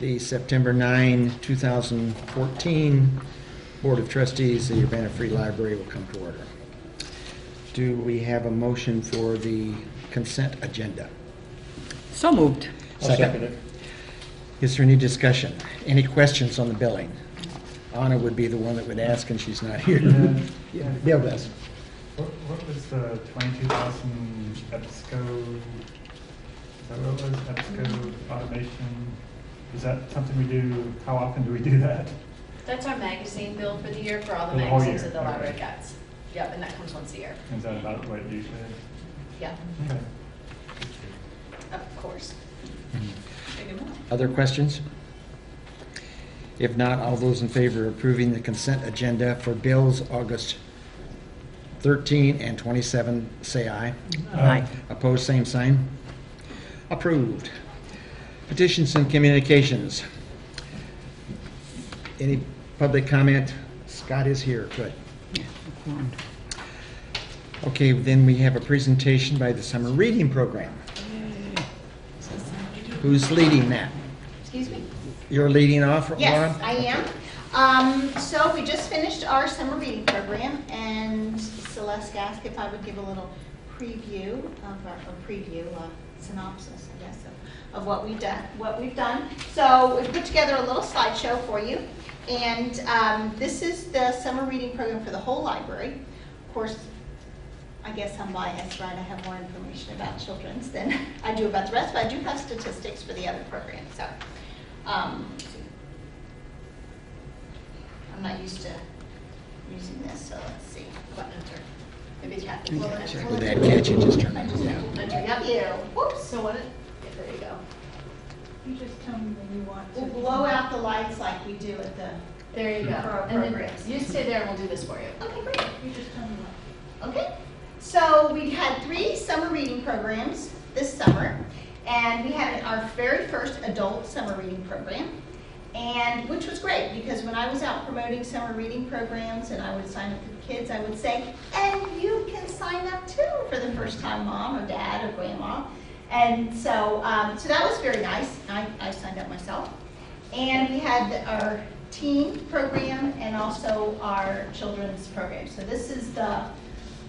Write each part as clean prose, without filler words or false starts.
The September 9, 2014 Board of Trustees of the Urbana Free Library will come to order. Do we have a motion for the consent agenda? So moved. I'll second it. Is there any discussion? Any questions on the billing? Anna would be the one that would ask, and she's not here. Yeah, Bill does. What was the 22,000 EBSCO? Is that what it was? EBSCO automation? Is that something we do? How often do we do that? That's our magazine bill for the year for all the For the whole magazines year, that the library okay. gets. Yep, and that comes once a year. Is that about what it usually is? Yeah, Okay. of course. Other questions? If not, all those in favor of approving the consent agenda for bills August 13 and 27, say aye. Aye. Opposed, same sign. Approved. Petitions and communications. Any public comment? Scott is here, good. Okay, then we have a presentation by the summer reading program. Who's leading that? Excuse me? You're leading off, Laura? Yes, I am. So we just finished our summer reading program, and Celeste asked if I would give a little preview of our, synopsis, I guess, of what we've done. So we put together a little slideshow for you, and this is the summer reading program for the whole library. Of course, I guess I'm biased, right? I have more information about children's than I do about the rest, but I do have statistics for the other programs. So, I'm not used to using this, so let's see. Button enter. Maybe Kathy will enter. With that catch, you just turn I it just down. enter up you. Whoops. So what? Yeah, there you go. You just tell me when you want We'll to. blow out the lights like we do at the. There you go. For our And then programs. you stay there and we'll do this for you. Okay, great. You just tell me what. Okay. So we had 3 summer reading programs this summer, and we had our very first adult summer reading program, and which was great because when I was out promoting summer reading programs and I would sign up for the kids, I would say, and you can sign up too for the first time, mom or dad or grandma. And so, so that was very nice. I signed up myself. And we had our teen program and also our children's program. So this is the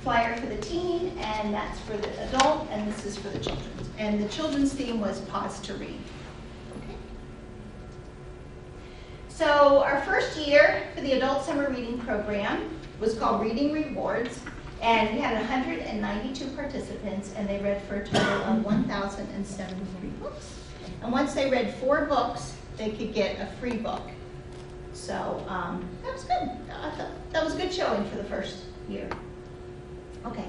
flyer for the teen, and that's for the adult, and this is for the children's. And the children's theme was Pause to Read. Okay. So our first year for the adult summer reading program was called Reading Rewards, and we had 192 participants, and they read for a total of 1,073 books. And once they read 4 books, they could get a free book. So that was good. I thought that was a good showing for the first year. Okay.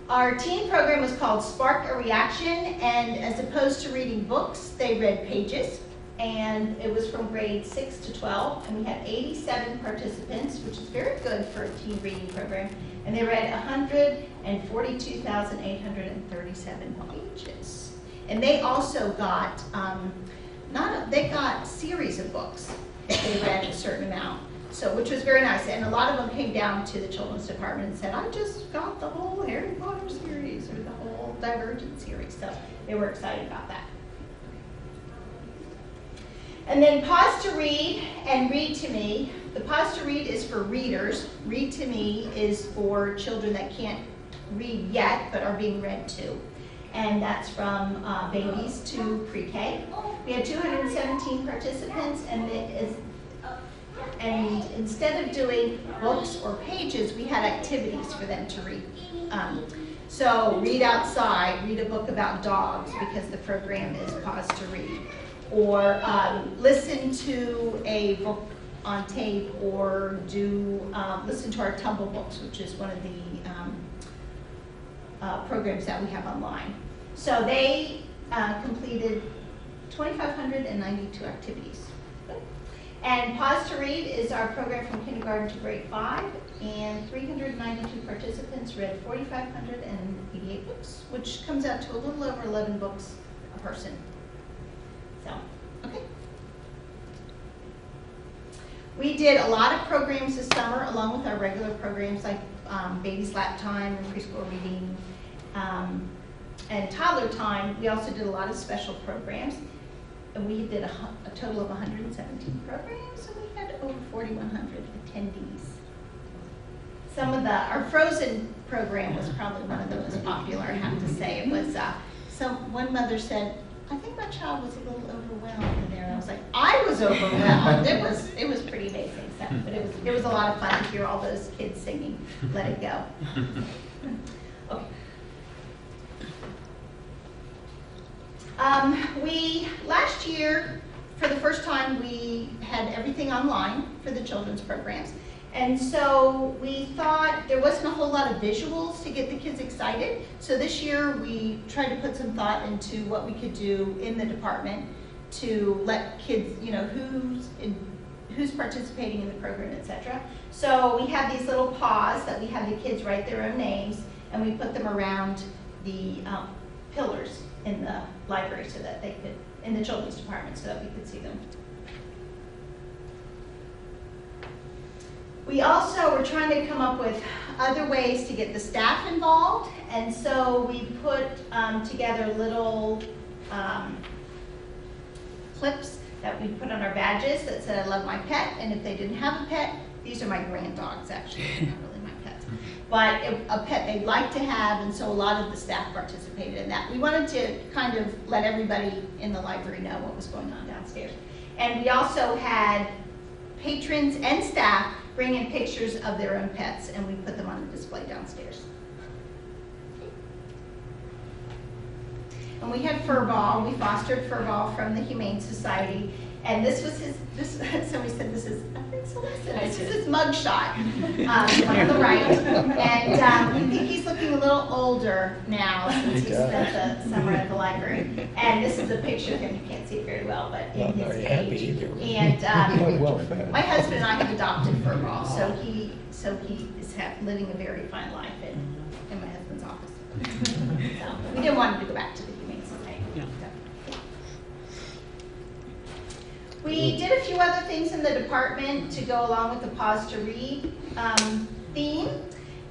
Our teen program was called Spark a Reaction, and as opposed to reading books, they read pages, and it was from grades 6 to 12, and we had 87 participants, which is very good for a teen reading program, and they read 142,837 pages. And they also got, they got series of books if they read a certain amount. So, which was very nice, and a lot of them came down to the children's department and said, I just got the whole Harry Potter series or the whole Divergent series, so they were excited about that. And then Pause to Read and Read to Me. The Pause to Read is for readers. Read to Me is for children that can't read yet but are being read to. And that's from babies to pre-K. We had 217 participants, and instead of doing books or pages, we had activities for them to read. So read outside, read a book about dogs because the program is Pause to Read. Or listen to a book on tape, or listen to our Tumble Books, which is one of the programs that we have online. So they completed 2,592 activities. And Pause to Read is our program from kindergarten to grade 5, and 392 participants read 4,588 books, which comes out to a little over 11 books a person. So, okay. We did a lot of programs this summer, along with our regular programs like Baby's Lap Time and Preschool Reading and Toddler Time. We also did a lot of special programs. we did a total of 117 programs, and we had over 4,100 attendees. Our Frozen program was probably one of the most popular, I have to say. It was, one mother said, I think my child was a little overwhelmed in there, and I was like, I was overwhelmed. It was pretty amazing, so, but it was a lot of fun to hear all those kids singing, Let It Go. Okay. Last year, for the first time, we had everything online for the children's programs. And so we thought there wasn't a whole lot of visuals to get the kids excited. So this year we tried to put some thought into what we could do in the department to let kids, who's participating in the program, etc. So we have these little paws that we have the kids write their own names, and we put them around the pillars in the library so that they could, in the children's department, so that we could see them. We also were trying to come up with other ways to get the staff involved, and so we put together little clips that we put on our badges that said, I love my pet, and if they didn't have a pet, these are my grand dogs actually, they're not really my pets, but a pet they'd like to have, and so a lot of the staff participated in that. We wanted to kind of let everybody in the library know what was going on downstairs. And we also had patrons and staff bring in pictures of their own pets, and we put them on a display downstairs. And we had Furball. We fostered Furball from the Humane Society, and this was somebody said this is, I think Celeste, this is his mug shot, one on the right, and we think he's looking a little older now since he spent the summer at the library. And this is a picture of him. You can't see it very well, but in his age. And my husband and I have adopted Furball, so he is living a very fine life in my husband's office. So we didn't want him to go back to the Humane Society. Yeah. We did a few other things in the department to go along with the Pause to Read theme.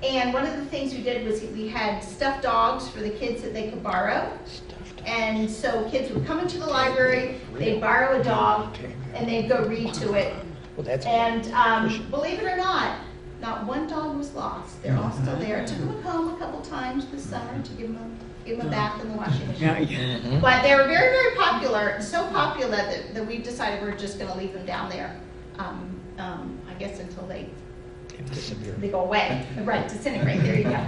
And one of the things we did was we had stuffed dogs for the kids that they could borrow. And so kids would come into the library, they'd borrow a dog, and they'd go read to it. And believe it or not one dog was lost. They're all still there. I took them home a couple times this summer to give them a bath in the washing machine. Yeah. But they were very, very popular, so popular that we decided we're just going to leave them down there, I guess until they go away. Right, disintegrate, there you go.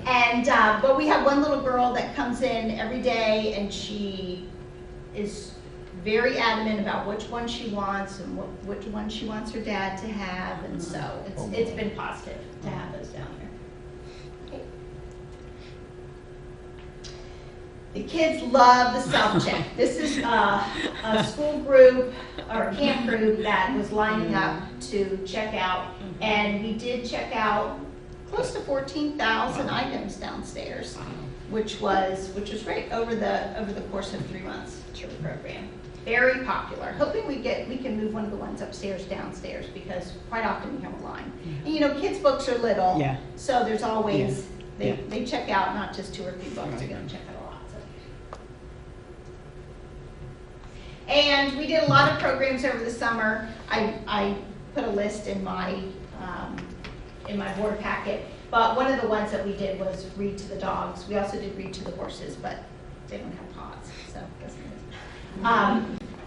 And, but we have one little girl that comes in every day, and she is very adamant about which one she wants and which one she wants her dad to have, and so it's been positive to have those down there. Okay. The kids love the self-check. This is a school group or a camp group that was lining up to check out, and we did check out close to 14,000 items downstairs, which was great over the course of 3 months of the program. Very popular. Hoping we can move one of the ones upstairs downstairs, because quite often we have a line. And kids' books are little, so there's always they check out not just 2 or 3 books. They're going to check out a lot. So. And we did a lot of programs over the summer. I put a list in my board packet. But one of the ones that we did was read to the dogs. We also did read to the horses, but they don't have paws, so it doesn't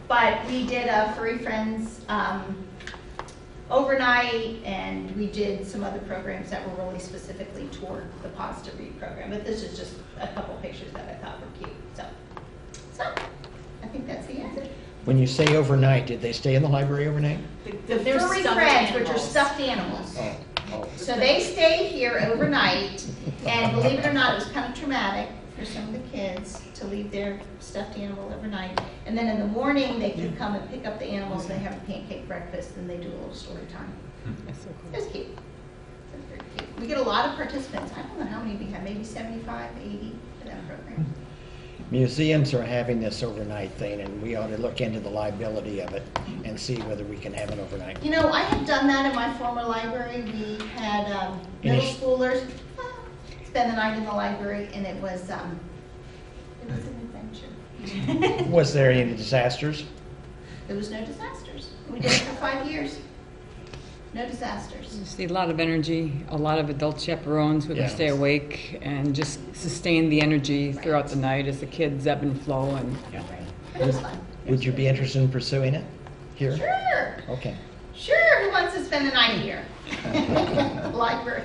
but we did a Furry Friends overnight, and we did some other programs that were really specifically toward the Pause to Read program. But this is just a couple pictures that I thought were cute. So I think that's the end. When you say overnight, did they stay in the library overnight? The Furry Friends, which are stuffed animals. Oh. So they stayed here overnight, and believe it or not, it was kind of traumatic for some of the kids to leave their stuffed animal overnight. And then in the morning, they could come and pick up the animals, and they have a pancake breakfast, and they do a little story time. That's so cool. It was cute. It was very cute. We get a lot of participants. I don't know how many we have, maybe 75, 80 for that program. Museums are having this overnight thing, and we ought to look into the liability of it and see whether we can have it overnight. I have done that in my former library. We had middle schoolers spend the night in the library, and it was an adventure. Was there any disasters? There was no disasters. We did it for 5 years. No disasters. You see a lot of energy, a lot of adult chaperones who Yeah. can stay awake and just sustain the energy throughout the night as the kids ebb and flow. And Yeah. It was fun. Would you be interested in pursuing it here? Sure. Okay. Sure. Who wants to spend the night here? Library.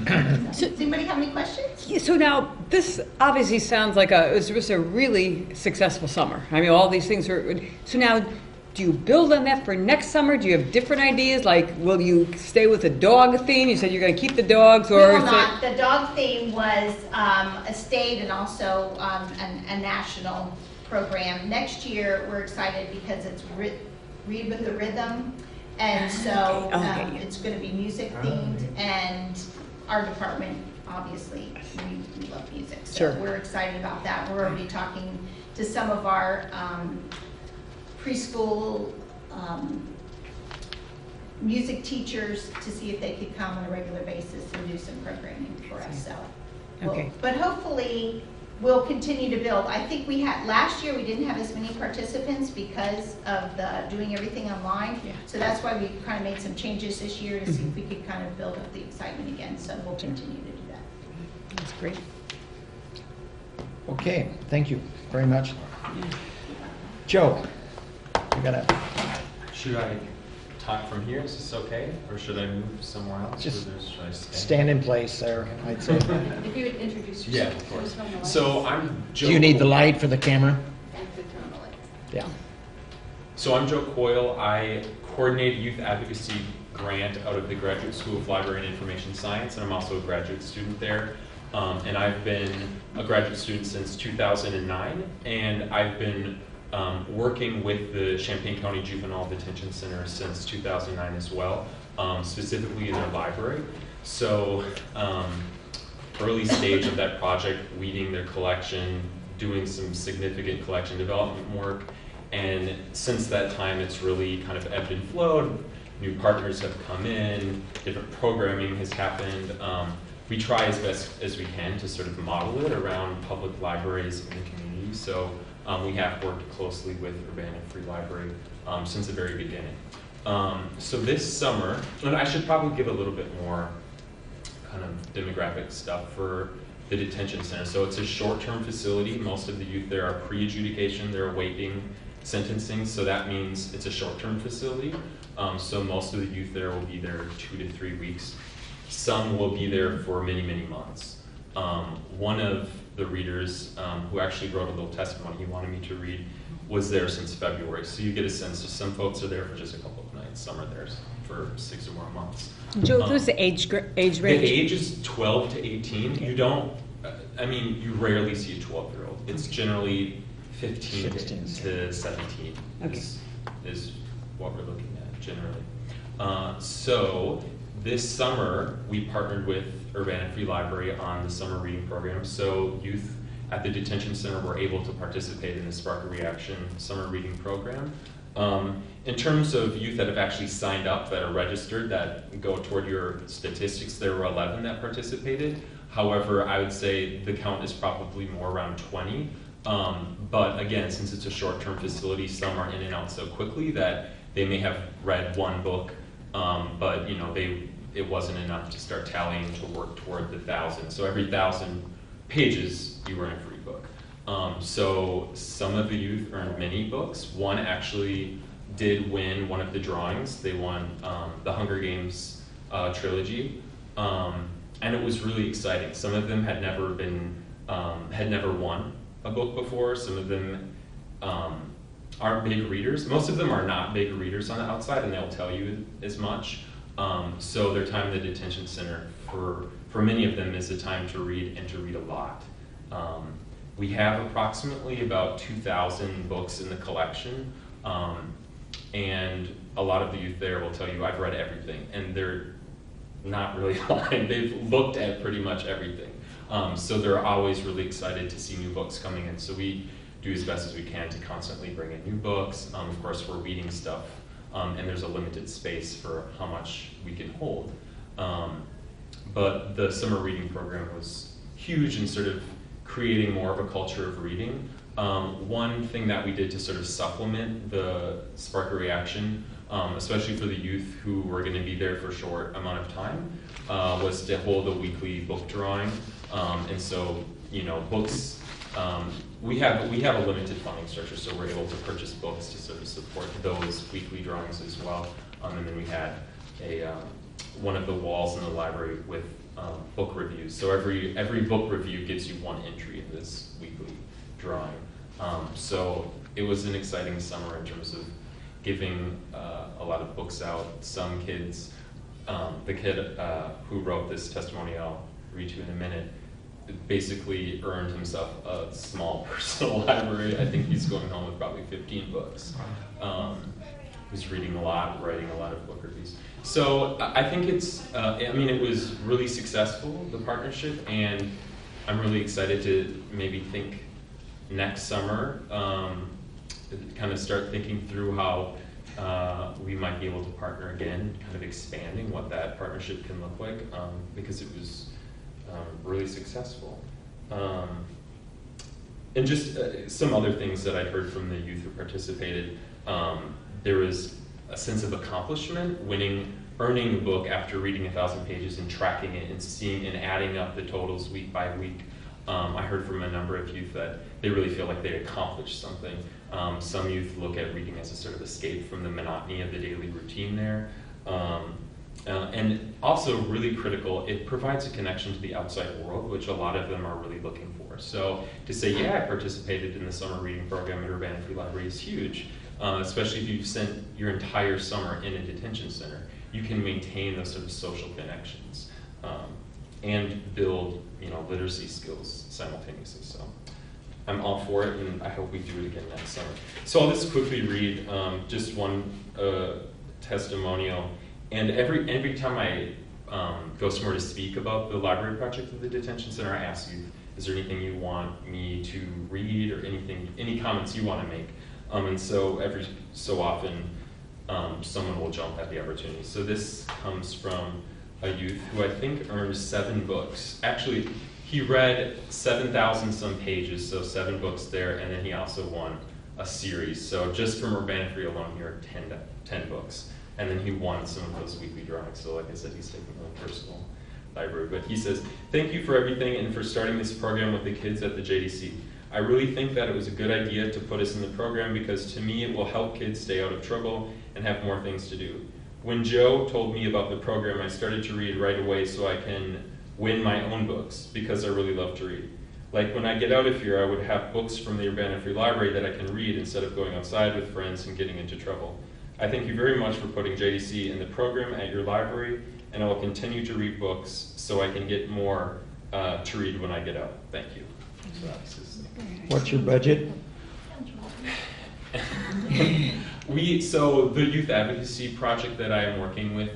Does anybody have any questions? Yeah, so now, this obviously sounds like it was a really successful summer. I mean, all these things are. So now, do you build on that for next summer? Do you have different ideas? Like, will you stay with the dog theme? You said you're going to keep the dogs, We or will is not. The dog theme was a state and also a national program. Next year, we're excited because it's Read with the Rhythm. And so Okay. it's going to be music themed, and our department, obviously, we love music. So Sure. we're excited about that. We're already talking to some of our preschool music teachers to see if they could come on a regular basis and do some programming for us. So, Okay. but hopefully we'll continue to build. I think last year we didn't have as many participants because of doing everything online. Yeah. So that's why we kind of made some changes this year to see if we could kind of build up the excitement again. So we'll continue to do that. that's great. Okay, thank you very much. Joe, you gotta Should I talk from here? Is this okay? Or should I move somewhere else? Just Should I stay? stand in place there, I'd say. If you would introduce Yeah, yourself. of course. Turn on the lights. So I'm Joe. Do you need the light for the camera? And to turn on the lights. Yeah. So I'm Joe Coyle. I coordinate a youth advocacy grant out of the Graduate School of Library and Information Science, and I'm also a graduate student there. And I've been a graduate student since 2009, and I've been working with the Champaign County Juvenile Detention Center since 2009 as well, specifically in their library. So early stage of that project, weeding their collection, doing some significant collection development work, and since that time it's really kind of ebbed and flowed. New partners have come in, different programming has happened. We try as best as we can to sort of model it around public libraries in the community. So we have worked closely with Urbana Free Library since the very beginning. So this summer, and I should probably give a little bit more kind of demographic stuff for the detention center. So it's a short-term facility. Most of the youth there are pre-adjudication, they're awaiting sentencing, so that means it's a short-term facility. So most of the youth there will be there 2 to 3 weeks. Some will be there for many, many months. One of the readers who actually wrote a little testimony he wanted me to read was there since February. So you get a sense of some folks are there for just a couple of nights, some are there for 6 or more months. Joe, what's the age range? The age is 12 to 18. You don't, I mean, you rarely see a 12-year-old. It's generally 15 to 17 Okay. is what we're looking at generally. So this summer, we partnered with Urbana Free Library on the summer reading program. So youth at the detention center were able to participate in the Spark a Reaction summer reading program. In terms of youth that have actually signed up, that are registered, that go toward your statistics, there were 11 that participated. However, I would say the count is probably more around 20. But again, since it's a short-term facility, some are in and out so quickly that they may have read one book, but it wasn't enough to start tallying to work toward the 1,000. So every 1,000 pages, you were in a free book. So some of the youth earned mini books. One actually did win one of the drawings. They won the Hunger Games trilogy, and it was really exciting. Some of them had never won a book before. Some of them aren't big readers. Most of them are not big readers on the outside, and they'll tell you as much. So their time in the detention center, for many of them, is a time to read and to read a lot. We have approximately about 2,000 books in the collection, and a lot of the youth there will tell you, I've read everything, and they're not really lying. They've looked at pretty much everything. So they're always really excited to see new books coming in. So we do as best as we can to constantly bring in new books. Of course, we're reading stuff, and there's a limited space for how much we can hold. But the summer reading program was huge in sort of creating more of a culture of reading. One thing that we did to sort of supplement the Spark a Reaction, especially for the youth who were going to be there for a short amount of time, was to hold a weekly book drawing. And so, you know, books, we have a limited funding structure, so we're able to purchase books to sort of support those weekly drawings as well. And then we had one of the walls in the library with book reviews. So every book review gives you one entry in this weekly drawing. So it was an exciting summer in terms of giving a lot of books out. Some kids, the kid who wrote this testimony I'll read to you in a minute, basically earned himself a small personal library. I think he's going home with probably 15 books. He's reading a lot, writing a lot of book reviews. So I think it was really successful, the partnership, and I'm really excited to maybe think next summer, kind of start thinking through how we might be able to partner again, kind of expanding what that partnership can look like, because it was really successful. And just some other things that I heard from the youth who participated, there was a sense of accomplishment, earning a book after reading 1,000 pages and tracking it and seeing and adding up the totals week by week. I heard from a number of youth that they really feel like they accomplished something. Some youth look at reading as a sort of escape from the monotony of the daily routine there. And also really critical, it provides a connection to the outside world, which a lot of them are really looking for. So to say, yeah, I participated in the summer reading program at Urbana Free Library is huge, especially if you've spent your entire summer in a detention center. You can maintain those sort of social connections and build, literacy skills simultaneously. So I'm all for it, and I hope we do it again next summer. So I'll just quickly read just one testimonial. And every time I go somewhere to speak about the library project at the detention center, I ask you, is there anything you want me to read or any comments you want to make? And so every so often, someone will jump at the opportunity. So this comes from a youth who I think earned 7 books. Actually, he read 7,000 some pages, so 7 books there, and then he also won a series. So just from Urbana Free alone, he earned 10 books. And then he won some of those weekly drawings. So like I said, he's taking a personal library. But he says, thank you for everything and for starting this program with the kids at the JDC. I really think that it was a good idea to put us in the program because to me it will help kids stay out of trouble and have more things to do. When Joe told me about the program, I started to read right away so I can win my own books because I really love to read. Like when I get out of here, I would have books from the Urbana Free Library that I can read instead of going outside with friends and getting into trouble. I thank you very much for putting JDC in the program at your library, and I will continue to read books so I can get more to read when I get out. Thank you. So that's his thing. What's your budget? So the youth advocacy project that I am working with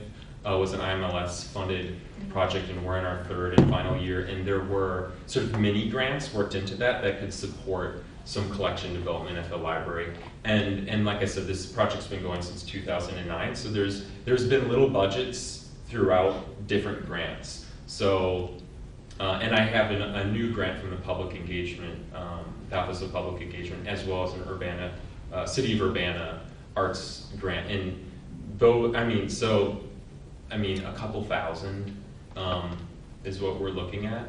was an IMLS funded project, and we're in our 3rd and final year, and there were sort of mini grants worked into that could support some collection development at the library. And like I said, this project's been going since 2009, so there's been little budgets throughout different grants. So, and I have a new grant from the public engagement, the Office of Public Engagement, as well as an City of Urbana arts grant. And though, a couple thousand is what we're looking at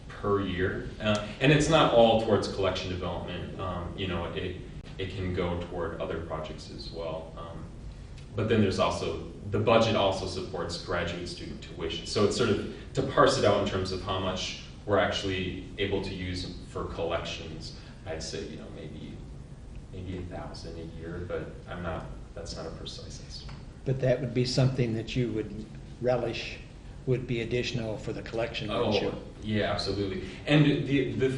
per year. And it's not all towards collection development. It can go toward other projects as well. But then there's also, the budget also supports graduate student tuition. So it's sort of, to parse it out in terms of how much we're actually able to use for collections, I'd say, maybe 1,000 a year, but that's not a precise estimate. But that would be something that you would relish, would be additional for the collection, wouldn't you? Yeah, absolutely. And the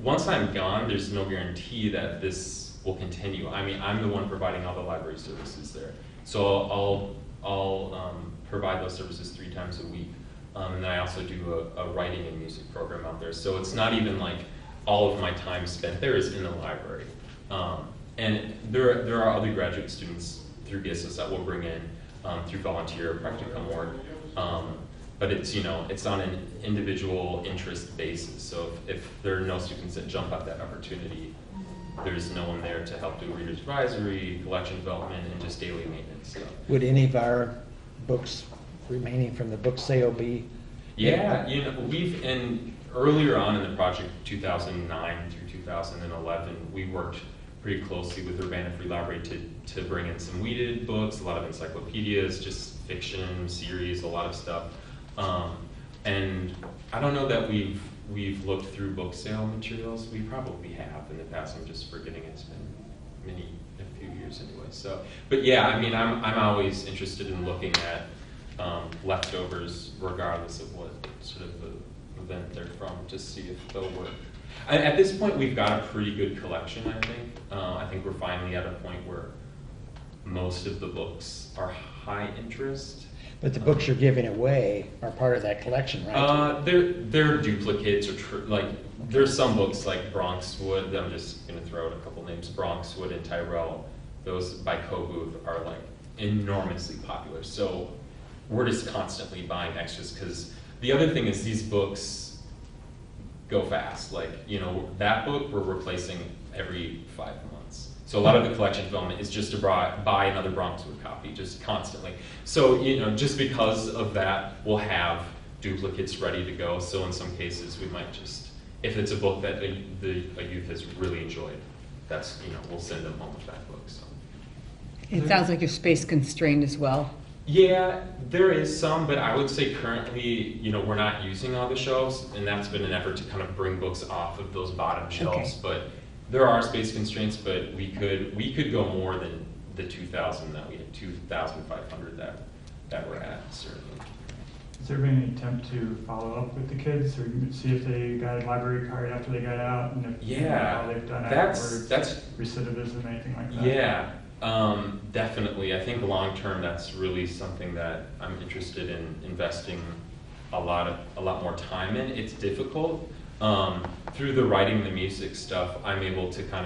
once I'm gone, there's no guarantee that this will continue. I'm the one providing all the library services there. So I'll provide those services 3 times a week. And then I also do a writing and music program out there. So it's not even like all of my time spent there is in the library. And there are other graduate students through GISS that we'll bring in through volunteer practicum work. but it's, you know, it's on an individual interest basis. So if there are no students that jump at that opportunity, there's no one there to help do reader's advisory, collection development, and just daily maintenance. So. Would any of our books remaining from the book sale be? Yeah, you know, earlier on in the project, 2009 through 2011, we worked pretty closely with Urbana Free Library to bring in some weeded books, a lot of encyclopedias, just fiction, series, a lot of stuff. And I don't know that we've looked through book sale materials. We probably have in the past. I'm just forgetting. It's been a few years anyway. So, but yeah, I mean, I'm always interested in looking at leftovers, regardless of what sort of event they're from, to see if they'll work. At this point, we've got a pretty good collection, I think. I think we're finally at a point where most of the books are high interest. But the books you're giving away are part of that collection, right? They're duplicates, or like there's some books like Bronxwood. I'm just going to throw out a couple names. Bronxwood and Tyrell. Those by Kobuth are like enormously popular. So we're just constantly buying extras, because the other thing is these books go fast. Like, you know, that book we're replacing every 5 months. So a lot of the collection development is just to buy another Bronxwood copy, just constantly. So, you know, just because of that, we'll have duplicates ready to go. So in some cases, we might just, if it's a book that a youth has really enjoyed, that's, you know, we'll send them home with that book. So. It sounds like you're space constrained as well. Yeah, there is some, but I would say currently, you know, we're not using all the shelves, and that's been an effort to kind of bring books off of those bottom shelves. Okay. But there are space constraints, but we could go more than the 2,000 that we had, 2,500 that we're at, certainly. Has there been any attempt to follow up with the kids, or see if they got a library card after they got out, and if how they've done afterwards? That's recidivism, anything like that? Yeah. Definitely. I think long term, that's really something that I'm interested in investing a lot more time in. It's difficult. Through the writing the music stuff, I'm able to kind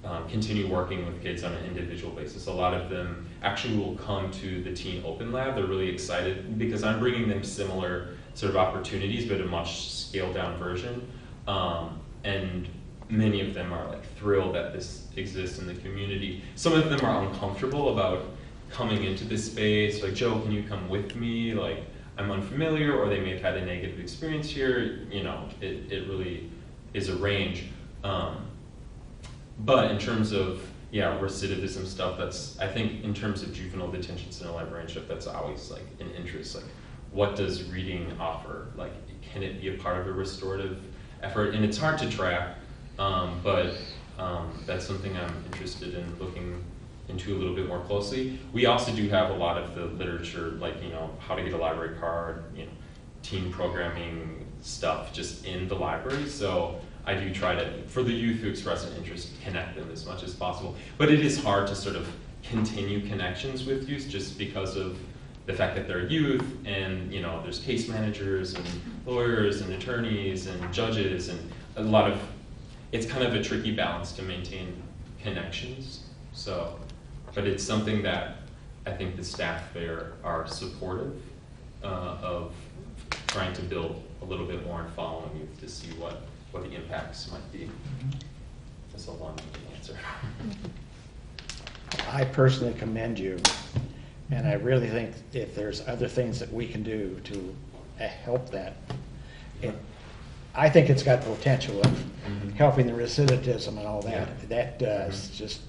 of continue working with kids on an individual basis. A lot of them actually will come to the Teen Open Lab. They're really excited because I'm bringing them similar sort of opportunities, but a much scaled down version. And many of them are like thrilled that this exists in the community. Some of them are uncomfortable about coming into this space. Like, Joe, can you come with me? Like, I'm unfamiliar, or they may have had a negative experience here. You know, it really is a range. But in terms of, recidivism stuff, that's, I think in terms of juvenile detention center librarianship, that's always like an interest. Like, what does reading offer? Like, can it be a part of a restorative effort? And it's hard to track. But that's something I'm interested in looking into a little bit more closely. We also do have a lot of the literature, like, you know, how to get a library card, you know, teen programming stuff just in the library. So I do try to, for the youth who express an interest, connect them as much as possible. But it is hard to sort of continue connections with youth just because of the fact that they're youth, and, you know, there's case managers and lawyers and attorneys and judges, and a lot of, it's kind of a tricky balance to maintain connections. So, but it's something that I think the staff there are supportive of trying to build a little bit more and following youth to see what the impacts might be. That's a long-winded answer. I personally commend you, and I really think if there's other things that we can do to help that, I think it's got the potential of helping the recidivism and all that. Yeah. That does just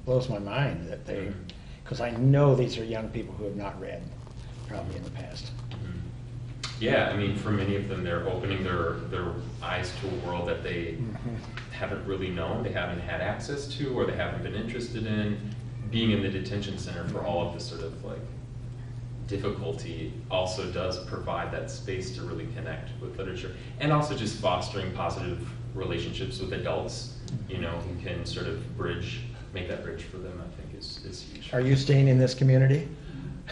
blows my mind that they, because I know these are young people who have not read probably in the past. Yeah, I mean, for many of them, they're opening their eyes to a world that they haven't really known, they haven't had access to, or they haven't been interested in. Being in the detention center for all of the sort of like difficulty also does provide that space to really connect with literature, and also just fostering positive relationships with adults, you know, who can sort of make that bridge for them, I think is huge. Are you staying in this community?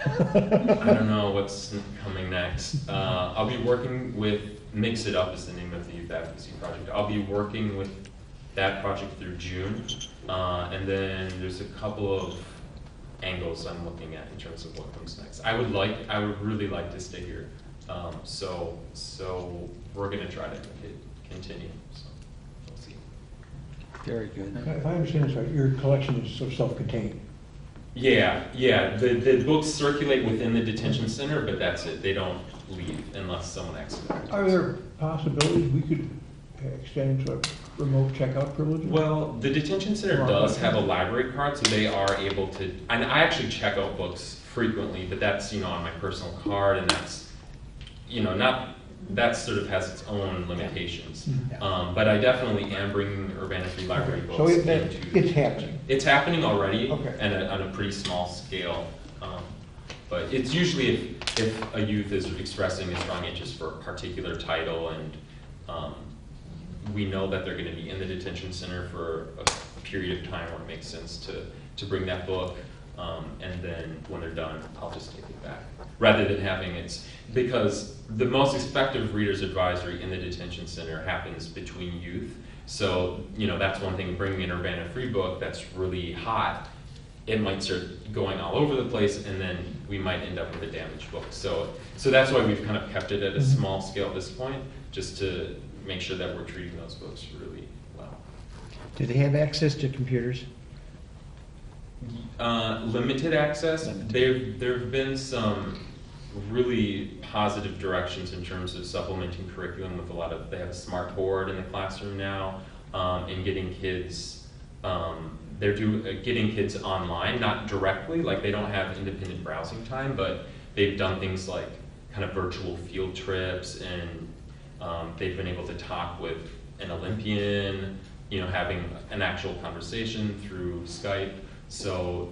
I don't know what's coming next. I'll be working with Mix It Up is the name of the youth advocacy project. I'll be working with that project through June, and then there's a couple of angles I'm looking at in terms of what comes next. I would really like to stay here. So we're going to try to make it continue. So we'll see. Very good. If I understand this right, your collection is sort of self-contained. Yeah. The books circulate within the detention center, but that's it. They don't leave unless someone expedites. Are there possibilities we could extend to remote checkout privileges? Well, the detention center does have a library card, so they are able to, and I actually check out books frequently, but that's, on my personal card, and that's, that sort of has its own limitations. But I definitely am bringing Urbana Free Library books So into. it's happening. It's happening already, Okay. and on a pretty small scale. But it's usually if a youth is expressing a strong interest for a particular title, and we know that they're going to be in the detention center for a period of time where it makes sense to bring that book, and then when they're done, I'll just take it back. Rather than having it, because the most effective reader's advisory in the detention center happens between youth. So, that's one thing, bringing an Urbana Free book that's really hot, it might start going all over the place, and then we might end up with a damaged book. So that's why we've kind of kept it at a small scale at this point, just to make sure that we're treating those books really well. Do they have access to computers? Limited access. Limited. There have been some really positive directions in terms of supplementing curriculum with they have a smart board in the classroom now, and getting kids, getting kids online, not directly, like they don't have independent browsing time, but they've done things like kind of virtual field trips, and they've been able to talk with an Olympian, having an actual conversation through Skype. So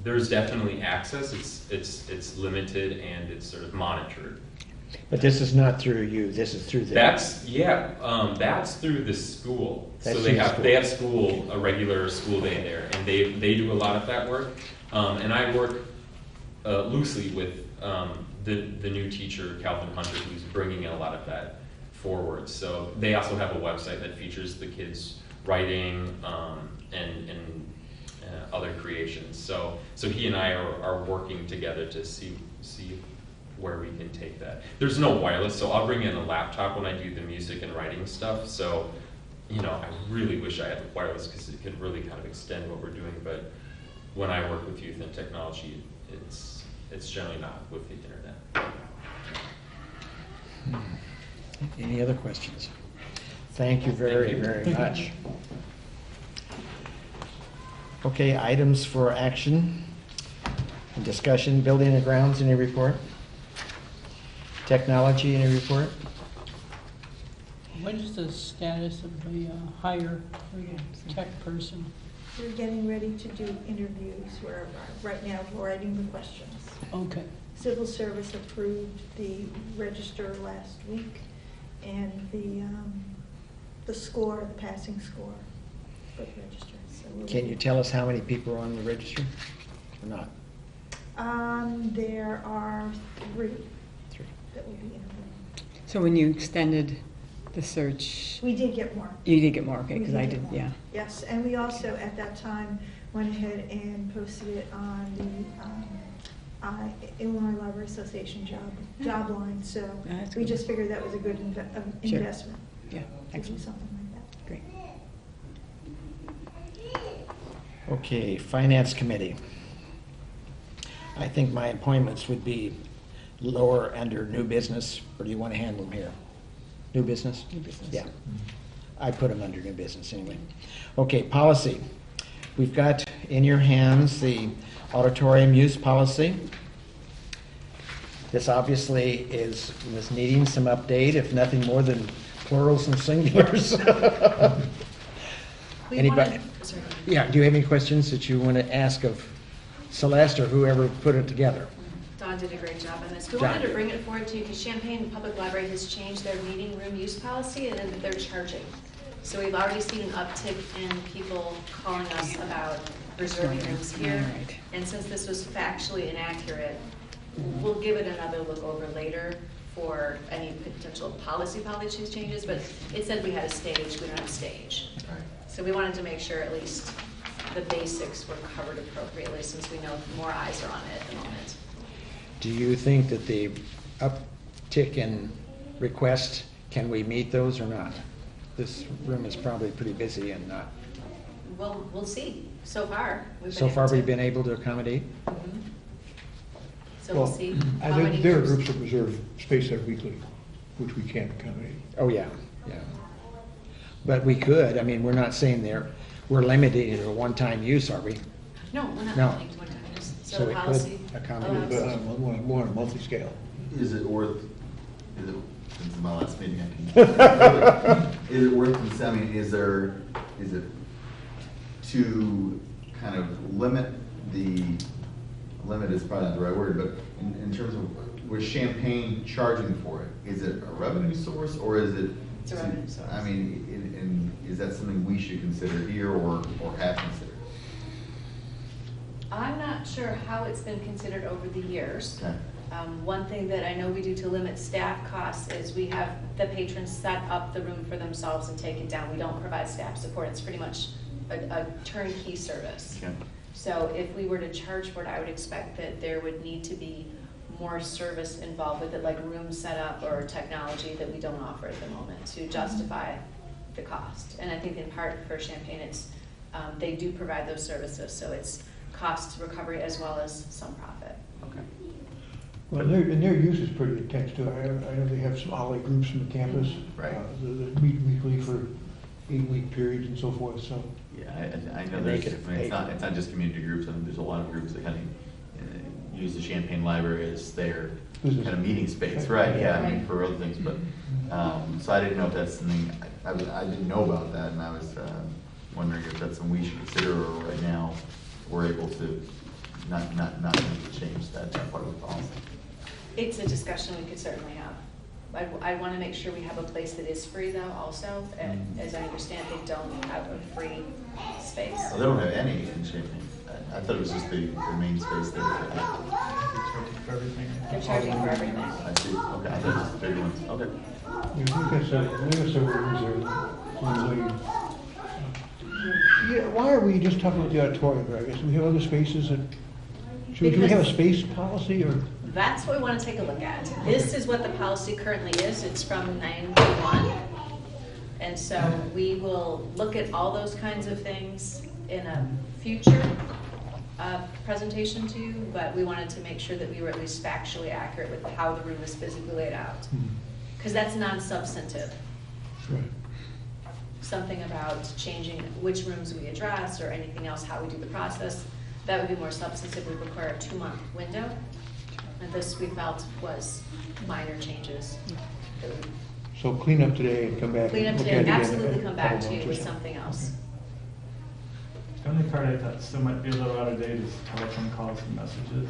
there's definitely access. It's limited, and it's sort of monitored. But this is not through you, this is through the... That's through the school. That's So through the they have a regular school day there, and they do a lot of that work. And I work loosely with the new teacher, Calvin Hunter, who's bringing a lot of that forward. So they also have a website that features the kids' writing and other creations. So he and I are working together to see where we can take that. There's no wireless, so I'll bring in a laptop when I do the music and writing stuff. So, I really wish I had wireless, because it could really kind of extend what we're doing. But when I work with youth and technology, it's generally not with the internet. Any other questions? Thank you very, very much. Okay, items for action and discussion, building and grounds, any report? Technology, any report? What is the status of the hire for the tech person? We're getting ready to do interviews. We're right now writing the questions. Okay. Civil Service approved the register last week, and the score, the passing score for the register. So Can you tell us how many people are on the register or not? There are 3 3. that will be interviewed. So when you extended the search, We did get more. you did get more, okay, We because I get did, more. yeah. Yes, and we also, at that time, went ahead and posted it on the Illinois Library Association job line, so That's we good. just figured that was a good Sure. investment. Yeah, To do excellent, something like that. great. Okay, Finance Committee. I think my appointments would be lower under new business, or do you want to handle them here? New business? New business. Yeah. I put them under new business anyway. Okay, policy. We've got in your hands the auditorium use policy. This obviously was needing some update, if nothing more than plurals and singulars. We Anybody? wanted- sorry. Yeah, do you have any questions that you want to ask of Celeste or whoever put it together? Don did a great job on this. We Don wanted to did. bring it forward to you because Champaign Public Library has changed their meeting room use policy, and then they're charging. So we've already seen an uptick in people calling us about reserving rooms here. All right. And since this was factually inaccurate, we'll give it another look over later for any potential policy changes, but it said we had a stage, we don't have a stage. So we wanted to make sure at least the basics were covered appropriately, since we know more eyes are on it at the moment. Do you think that the uptick in requests, can we meet those or not? This room is probably pretty busy and not. Well, we'll see. So far, So far, we've been able to accommodate? Mhm. So we'll see I how think many there are groups. groups that reserve space there weekly, which we can't accommodate. Oh, yeah, yeah. But we could, I mean, we're not saying we're limiting it to one-time use, are we? No, we're not No. planning to one time use. So So the it could policy accommodate But allows. more on a monthly scale. Is it worth, since it's my last meeting, is it worth, I mean, is it to kind of limit is probably not the right word, but in terms of, was Champaign charging for it? Is it a revenue source, or is it? It's a revenue source. I mean, and is that something we should consider here or have considered? I'm not sure how it's been considered over the years. Okay. One thing that I know we do to limit staff costs is we have the patrons set up the room for themselves and take it down. We don't provide staff support. It's pretty much a turnkey service. Okay. So if we were to charge for it, I would expect that there would need to be more service involved with it, like room setup or technology that we don't offer at the moment to justify the cost. And I think in part for Champaign, it's, they do provide those services, so it's cost recovery as well as some profit. Okay. Well, their use is pretty intense too. I know they have some holiday groups from the campus. Right. That meet weekly for 8-week periods and so forth, so. Yeah, I know And they there's, could I mean, pay. it's not just community groups, I think there's a lot of groups that kind of use the Champaign Library as their Business. kind of meeting space, right, yeah, I mean, Right. for other things, but, so I didn't know if that's something, I didn't know about that, and I was, wondering if that's something we should consider, or right now, we're able to not need to change that part of the policy. It's a discussion we could certainly have. I want to make sure we have a place that is free though also, and as I understand, they don't have a free space. Oh, they don't have any in Champaign, I thought it was just the main space there. Charging for everything. They're charging for everything. I see, okay, I thought it was just the big ones, okay. We've got several rooms there. Yeah, why are we just talking about the auditorium, I guess? Do we have other spaces that, do we have a space policy or? That's what we want to take a look at. This is what the policy currently is. It's from 91. And so we will look at all those kinds of things in a future presentation to you, but we wanted to make sure that we were at least factually accurate with how the room is physically laid out. Because that's non-substantive. Right. Something about changing which rooms we address or anything else, how we do the process, that would be more substantive. We require a 2-month window. And this we felt was minor changes. that would So clean up today and come back. Clean up and look today, at it again absolutely in a come back couple to you months or with so. something else. The only part I thought still might be a little out of date is telephone calls and messages.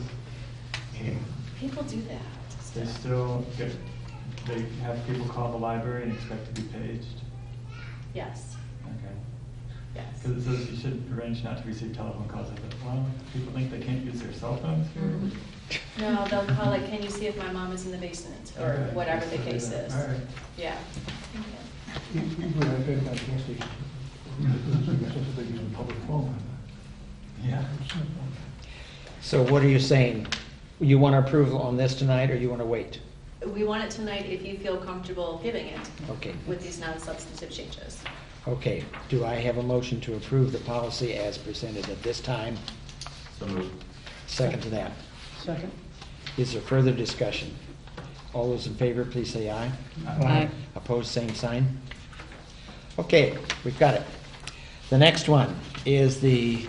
Yeah. People do that. They still get, they have people call the library and expect to be paged. Yes, Okay. yes. Because it says you should arrange not to receive telephone calls. I thought, well, people think they can't use their cell phones here. No, they'll call like, can you see if my mom is in the basement, or All right. whatever the So do case that. is. All right. Yeah. I've been at gas stations. They're using public phone. Yeah. So what are you saying? You want approval on this tonight, or you want to wait? We want it tonight if you feel comfortable giving it Okay. with these non-substantive changes. Okay, do I have a motion to approve the policy as presented at this time? So moved. Second to that. Second. Is there further discussion? All those in favor, please say aye. Aye. Opposed, same sign. Okay, we've got it. The next one is the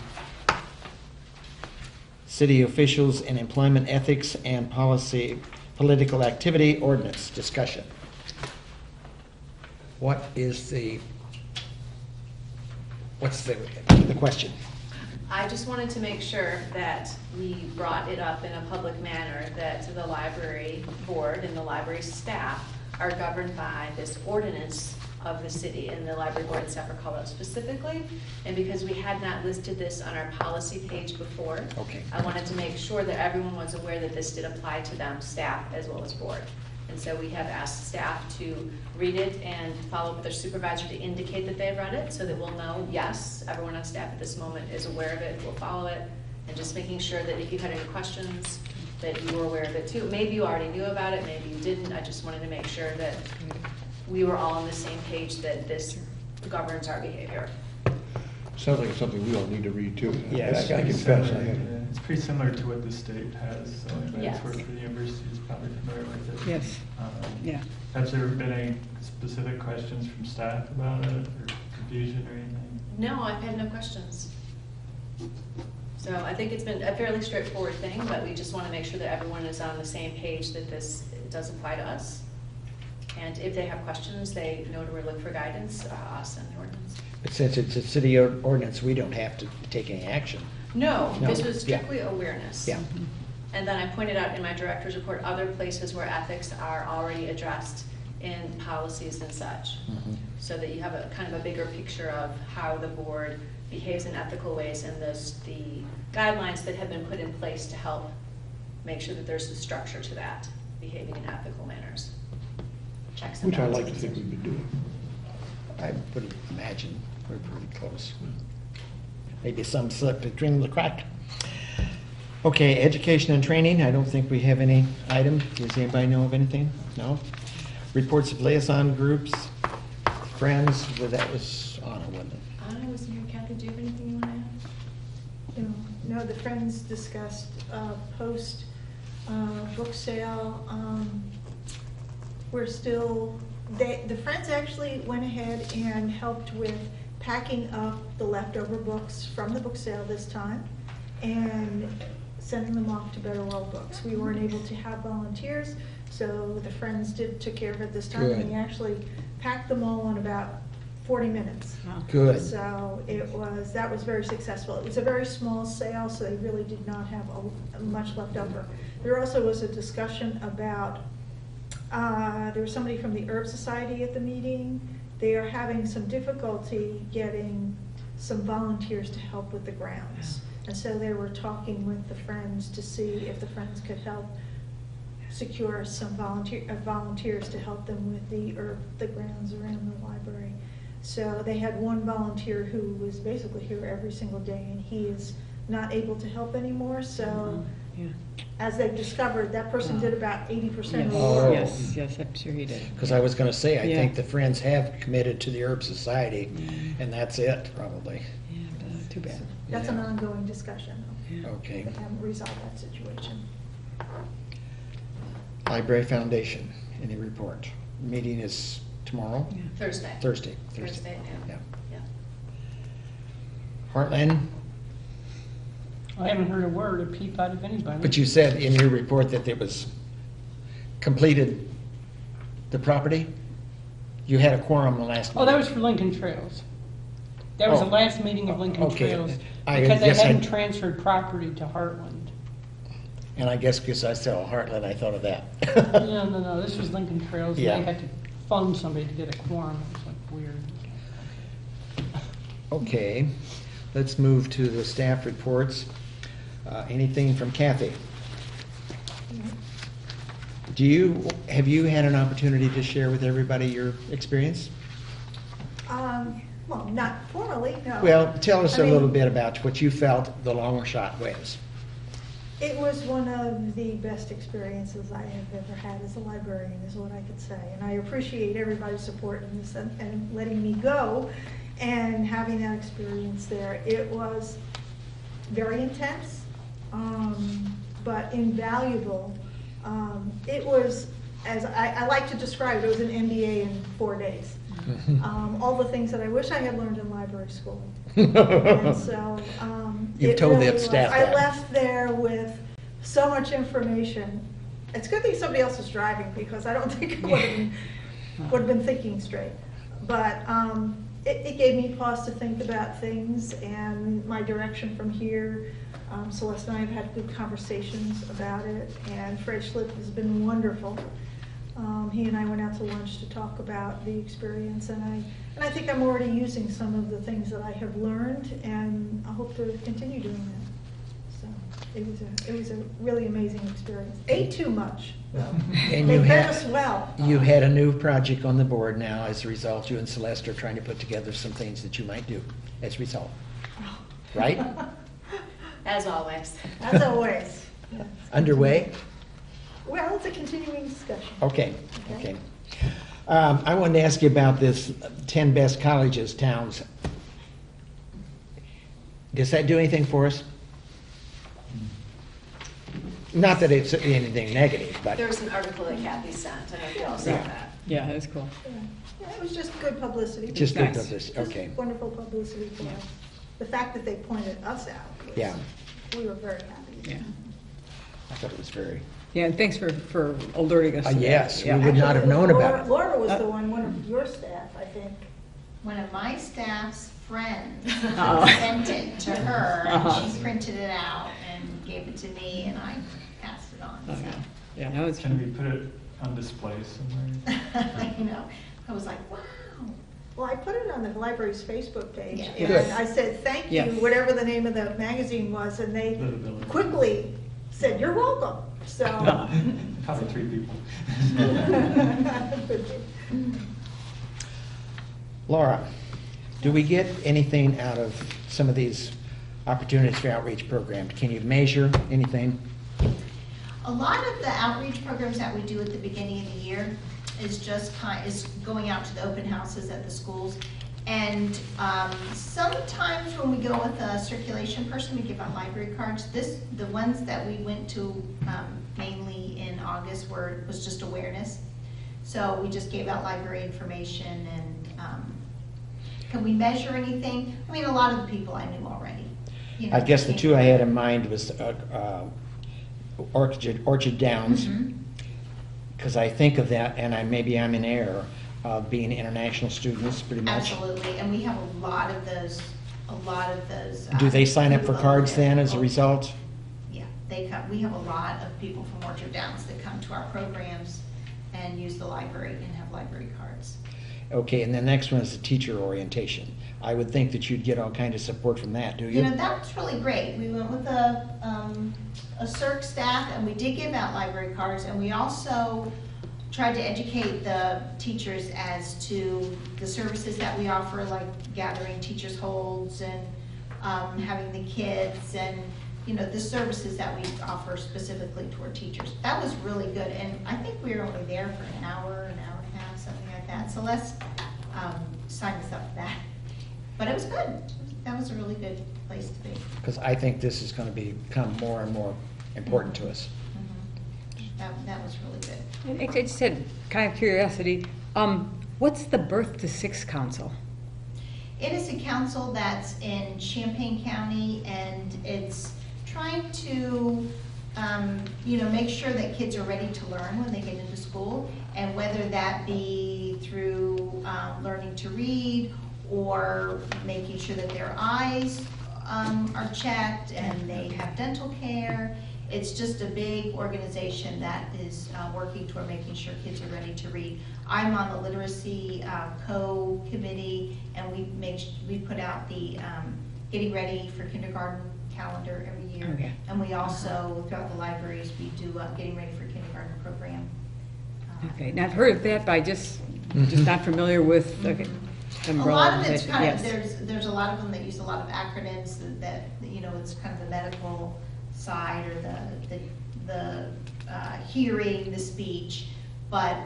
city officials and employment ethics and policy, political activity ordinance discussion. What's the question? I just wanted to make sure that we brought it up in a public manner, that the library board and the library staff are governed by this ordinance of the city, and the library board and staff are called out specifically. And because we had not listed this on our policy page before, Okay. I wanted to make sure that everyone was aware that this did apply to them, staff as well as board. And so we have asked staff to read it and follow up with their supervisor to indicate that they've read it, so that we'll know, yes, everyone on staff at this moment is aware of it, will follow it, and just making sure that if you had any questions, that you were aware of it too. Maybe you already knew about it, maybe you didn't. I just wanted to make sure that we were all on the same page, that this governs our behavior. Sounds like it's something we all need to read too. Yes. I confess, I have. Yeah, it's pretty similar to what the state has, so anybody Yes. that's worked for the university is probably familiar with it. Yes. Yeah. Has there been any specific questions from staff about it, or confusion or anything? No, I've had no questions. So I think it's been a fairly straightforward thing, but we just want to make sure that everyone is on the same page, that this does apply to us. And if they have questions, they know where to look for guidance, us and the ordinance. But since it's a city ordinance, we don't have to take any action. No, No, this was yeah. strictly awareness. Yeah. And then I pointed out in my director's report other places where ethics are already addressed in policies and such. Mhm. So that you have a kind of a bigger picture of how the board behaves in ethical ways, and the guidelines that have been put in place to help make sure that there's the structure to that, behaving in ethical manners. Checks and Which I like to balances. think we've been doing. I would imagine we're pretty close. Maybe some slip between the crack. Okay, education and training, I don't think we have any item. Does anybody know of anything? No? Reports of liaison groups, friends, well, that was Anna, wasn't it? I was here. Kathy, do you have anything you want to add? No, the Friends discussed post book sale. We're still, the Friends actually went ahead and helped with packing up the leftover books from the book sale this time and sending them off to Better World Books. We weren't able to have volunteers, so the Friends took care of it this time. Good. And we actually packed them all in about 40 minutes. Good. So that was very successful. It was a very small sale, so they really did not have much left over. There also was a discussion about, there was somebody from the Herb Society at the meeting. They are having some difficulty getting some volunteers to help with the grounds. And so they were talking with the Friends to see if the Friends could help secure some volunteers to help them with the grounds around the library. So they had one volunteer who was basically here every single day, and he is not able to help anymore. So Yeah. as they've discovered, that person did about 80% of the Oh. work. Yes, I'm sure he did. Because I was going to say, I Yeah. think the Friends have committed to the Herb Society, and that's it, probably. Yeah, but too bad. That's an Yeah. ongoing discussion. Yeah. Okay. They haven't resolved that situation. Library Foundation, any report? Meeting is tomorrow? Yeah. Thursday. Thursday. Thursday at noon. Yeah. Yeah. Heartland, I haven't heard a word, a peep out of anybody. but you said in your report that it was completed, the property? You had a quorum the last meeting. Oh, that was for Lincoln Trails. That was the Oh. last meeting of Lincoln Okay. Trails. I Because they guess I- hadn't transferred property to Heartland. And I guess because I saw Heartland, I thought of that. No, this was Lincoln Trails. And Yeah. they had to fund somebody to get a quorum. It was like weird. Okay, let's move to the staff reports. Anything from Kathy? Have you had an opportunity to share with everybody your experience? Well, not formally, no. Well, tell us I a little mean, bit about what you felt the long shot was. It was one of the best experiences I have ever had as a librarian, is what I could say. And I appreciate everybody's support in this and letting me go and having that experience there. It was very intense, but invaluable. It was, as I like to describe it, was an MBA in 4 days. All the things that I wish I had learned in library school. And so, You've it told the really staff was. I that. left there with so much information. It's a good thing somebody else was driving, because I don't think I would have been thinking straight. But it gave me pause to think about things and my direction from here. Celeste and I have had good conversations about it, and Fred Schlipp has been wonderful. He and I went out to lunch to talk about the experience, and I think I'm already using some of the things that I have learned, and I hope to continue doing that. So. It was a really amazing experience. Ate too much, though. And They you fed had- us well. You had a new project on the board now as a result. You and Celeste are trying to put together some things that you might do as a result, right? As always. As always. Yeah. Underway? Well, it's a continuing discussion. Okay, okay. I wanted to ask you about this 10 best colleges, towns. Does that do anything for us? Not that it's anything negative, but, There was an article that Kathy sent, I don't know if you all saw that. Yeah, that's cool. Yeah, it was just good publicity. just good Nice. publicity, Just okay. wonderful publicity for us. The fact that they pointed us out. was- Yeah. We were very happy. Yeah. I thought it was very, Yeah, and thanks for alerting us to that. yes, we Yeah. would not have known about it. Laura was the one of your staff, I think. One of my staff's friends Oh. sent it to her, Uh-huh. and she printed it out and gave it to me, and I passed it on, Okay. so. Yeah, no, it's Can we put it on display somewhere? You know, I was like, wow. Well, I put it on the library's Facebook page, Yeah. and Good. I said, thank you, Yes. whatever the name of the magazine was, and they Visibility. quickly said, you're welcome, so. Probably 3 people. Could be. Laura, do we get anything out of some of these opportunities for outreach programs? Can you measure anything? A lot of the outreach programs that we do at the beginning of the year is just is going out to the open houses at the schools. And sometimes when we go with a circulation person, we give out library cards. The ones that we went to mainly in August was just awareness. So we just gave out library information, and can we measure anything? I mean, a lot of the people I knew already. You know, I guess the came- two I had in mind was Orchard Downs, Mhm. because I think of that, and maybe I'm in error, of being international students, pretty much. Absolutely, and we have a lot of those. Do they sign up for people cards there. then as a Oh, result? Yeah, they come, we have a lot of people from Orchard Downs that come to our programs and use the library and have library cards. Okay, and the next one is the teacher orientation. I would think that you'd get all kind of support from that, do You you? know, that was really great. We went with a CERC staff, and we did give out library cards, and we also tried to educate the teachers as to the services that we offer, like gathering teachers' holds and having the kids, and, you know, the services that we offer specifically toward teachers. That was really good, and I think we were only there for an hour and a half, something like that. So let's sign us up for that. But it was good. That was a really good place to be. Because I think this is going to become more and more important to us. That was really good. I just had kind of curiosity, what's the Birth to Six Council? It is a council that's in Champaign County, and it's trying to, you know, make sure that kids are ready to learn when they get into school, and whether that be through learning to read or making sure that their eyes are checked and they have dental care. It's just a big organization that is working toward making sure kids are ready to read. I'm on the literacy co-committee, and we put out the getting ready for kindergarten calendar every year. Okay. And we also, throughout the libraries, we do getting ready for kindergarten program. Okay, now I've heard of that, but I just not familiar with the A umbrella lot of it's organization. kind of, Yes. there's a lot of them that use a lot of acronyms that, you know, it's kind of the medical side or the hearing, the speech, but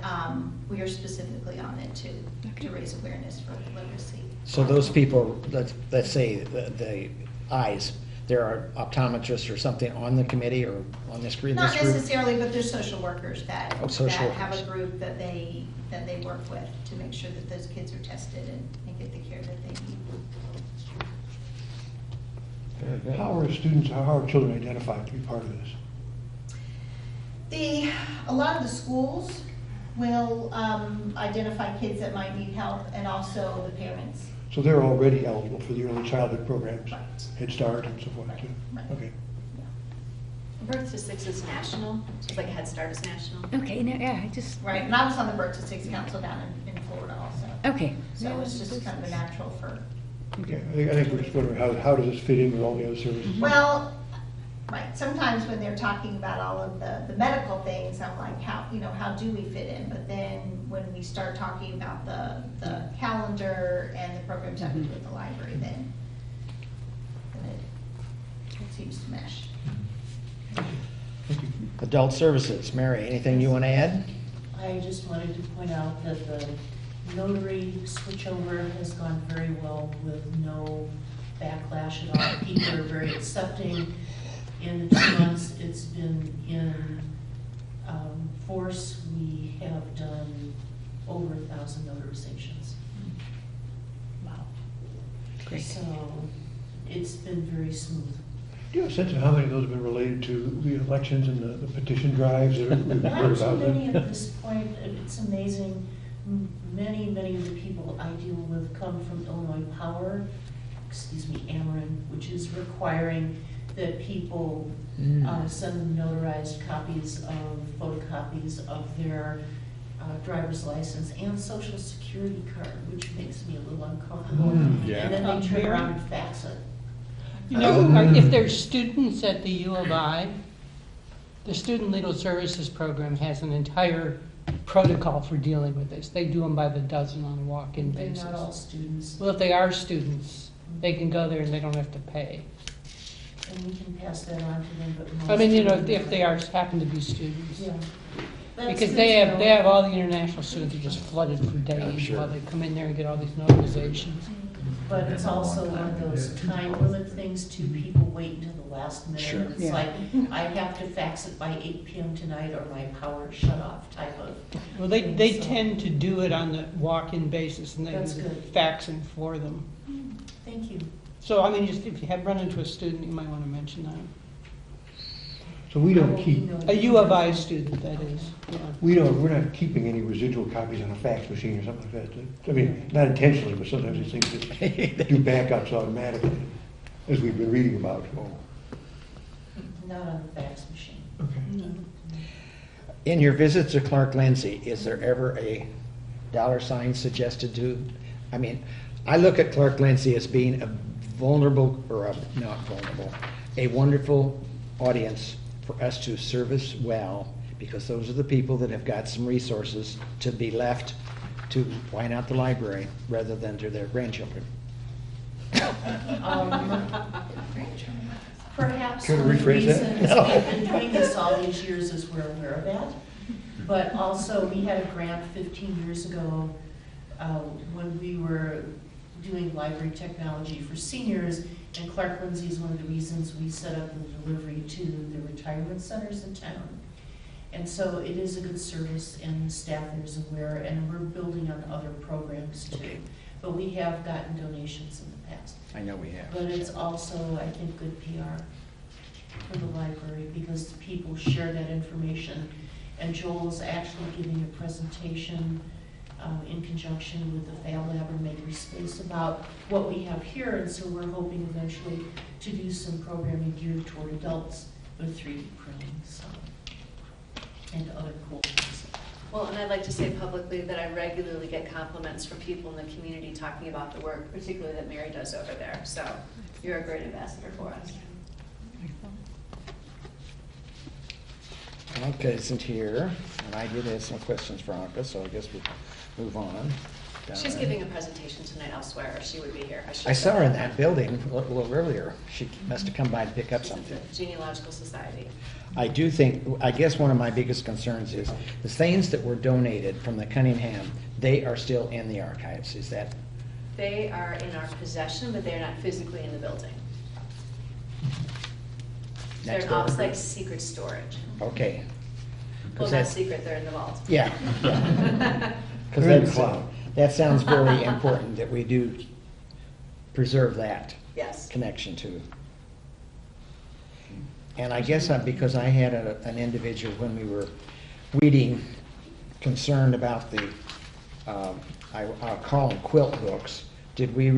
we are specifically on it to raise awareness for literacy. So those people, let's say the eyes, there are optometrists or something on the committee or on this group? Not necessarily, but there's social workers that social have workers. a group that they work with to make sure that those kids are tested and get the care that they need. Very good. How are students, how are children identified to be part of this? A lot of the schools will identify kids that might need help, and also the parents. So they're already eligible for the early childhood programs, Right. Head Start and so forth, too? Right. Okay. Birth to Six is national, so it's like Head Start is national. Okay, now, yeah, I just. Right, and I was on the Birth to Six Council down in Florida also. Okay. So it's just kind of a natural for, Okay, I think we're just wondering, how does this fit in with all the other services? well, Right, sometimes when they're talking about all of the medical things, I'm like, how do we fit in? But then when we start talking about the calendar and the programs that we do at the library, then it seems to mesh. Adult Services, Mary, anything you want to add? I just wanted to point out that the notary switchover has gone very well with no backlash at all. People are very accepting. In the 2 months it's been in force, we have done over 1,000 notarizations. Wow. Great. So it's been very smooth. Do you have a sense of how many of those have been related to the elections and the petition drives that we've heard Not about? too many at this point. It's amazing. Many of the people I deal with come from Illinois Power, Ameren, which is requiring that people send them notarized copies of photocopies of their driver's license and social security card, which makes me a little uncomfortable. Yeah. And then they turn around and fax it. You know, if there's students at the U of I, the Student Legal Services Program has an entire protocol for dealing with this. They do them by the dozen on a walk-in They're basis. not all students. Well, if they are students, they can go there and they don't have to pay. And we can pass that on to them, but most I mean, you know, of them- if they happen to be students. Yeah. That's Because good they to have know. all the international students are just flooded for days sure. while they come in there and get all these notarizations. But it's also one of those time limit things too. People wait until the last minute. Sure. It's Yeah. like, I have to fax it by 8 PM tonight or my power is shut off type of. Well, they So- tend to do it on the walk-in basis and they That's do the good. faxing for them. Thank you. So, I mean, just if you have run into a student, you might want to mention that. So we I don't will keep, email A you. U of I student, that is. Yeah. we're not keeping any residual copies on a fax machine or something like that. I mean, not intentionally, but sometimes these things just do backups automatically, as we've been reading about. Not on the fax machine. Okay. In your visits to Clark Lindsay, is there ever a $ suggested to? I mean, I look at Clark Lindsay as being a vulnerable, not vulnerable, a wonderful audience for us to service well, because those are the people that have got some resources to be left to wine out the library rather than to their grandchildren. Perhaps Can one we of the rephrase that? reasons No. we've been doing this all these years is we're aware of that. But also, we had a grant 15 years ago when we were doing library technology for seniors, and Clark Lindsay is one of the reasons we set up the delivery to the retirement centers in town. And so it is a good service, and the staff there is aware, and we're building on other programs too. Okay. But we have gotten donations in the past. I know we have. But it's also, I think, good PR for the library, because people share that information. And Joel's actually giving a presentation in conjunction with the Fab Lab or Makerspace about what we have here. And so we're hoping eventually to do some programming geared toward adults with 3D printing, so, and other cool things. Well, and I'd like to say publicly that I regularly get compliments from people in the community talking about the work, particularly that Mary does over there. So you're a great ambassador for us. Anka isn't here, and I did have some questions for Anka, so I guess we'll move on. She's giving a presentation tonight elsewhere, or she would be here. I saw her in that building a little earlier. She must have come by to pick up something. Genealogical Society. I do think, I guess one of my biggest concerns is the things that were donated from the Cunningham, they are still in the archives. Is that, They are in our possession, but they're not physically in the building. They're Next door. almost like secret storage. okay. 'Cause Well, not that's- secret, they're in the vault. Yeah. Because They're in the cloud. that sounds very important, that we do preserve that Yes. connection to. And I guess because I had an individual when we were reading concerned about the, I'll call them quilt books. Did we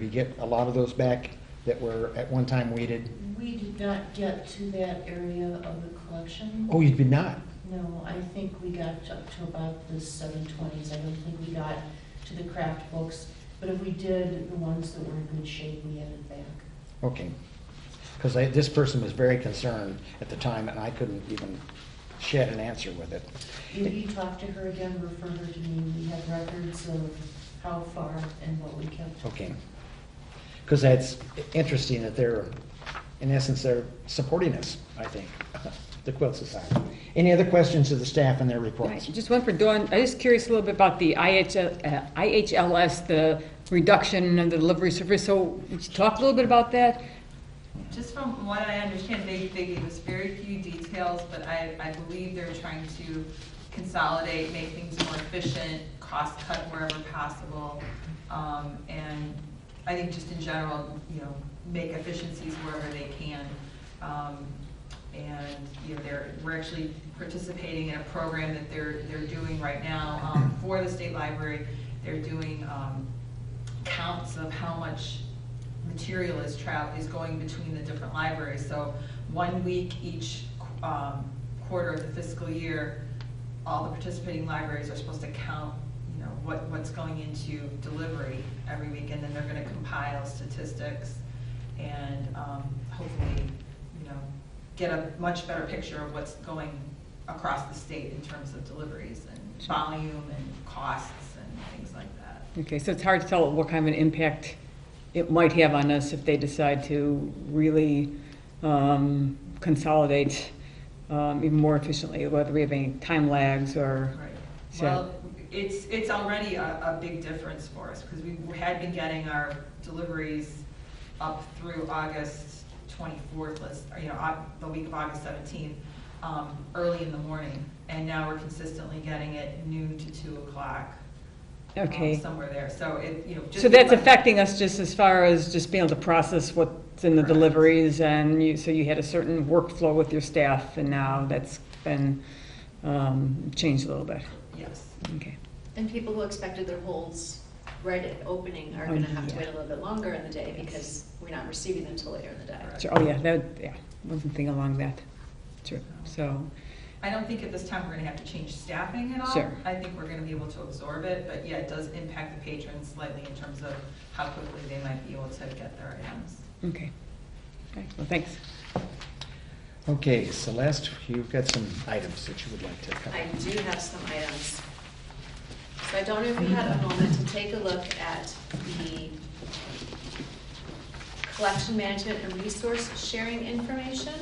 get a lot of those back that were at one time weeded? We did not get to that area of the collection. Oh, you did not? No, I think we got up to about the 720s. I don't think we got to the craft books. But if we did, the ones that were in good shape, we added back. Okay. Because this person was very concerned at the time, and I couldn't even shed an answer with it. If you talk to her again, refer her to me. We have records of how far and what we kept. Okay. Because that's interesting that they're, in essence, they're supporting us, I think, the Quilt Society. Any other questions of the staff and their reports? Just one for Dawn. I'm just curious a little bit about the IHLS, the reduction in the delivery service. So would you talk a little bit about that? Just from what I understand, they gave us very few details, but I believe they're trying to consolidate, make things more efficient, cost cut wherever possible, and I think just in general, make efficiencies wherever they can. And we're actually participating in a program that they're doing right now for the state library. They're doing counts of how much material is going between the different libraries. So 1 week each quarter of the fiscal year, all the participating libraries are supposed to count, what's going into delivery every week, and then they're going to compile statistics and hopefully, get a much better picture of what's going across the state in terms of deliveries and volume and costs and things like that. Okay, so it's hard to tell what kind of an impact it might have on us if they decide to really consolidate even more efficiently, whether we have any time lags or. Right. So. Well, it's already a big difference for us because we had been getting our deliveries up through August 24th, the week of August 17th, early in the morning, and now we're consistently getting it noon to 2 o'clock. Okay. Somewhere there. So just so that's affecting us just as far as just being able to process what's in the deliveries, and so you had a certain workflow with your staff, and now that's been changed a little bit. Yes. Okay. And people who expected their holds right at opening are going to have to wait a little bit longer in the day because we're not receiving them until later in the day. Sure. Oh yeah, wasn't thinking along that. Sure. So. I don't think at this time we're going to have to change staffing at all. Sure. I think we're going to be able to absorb it, but yeah, it does impact the patrons slightly in terms of how quickly they might be able to get their items. Okay. Okay. Well, thanks. Okay, Celeste, you've got some items that you would like to cover. I do have some items. So I don't know if you had a moment to take a look at the collection management and resource sharing information.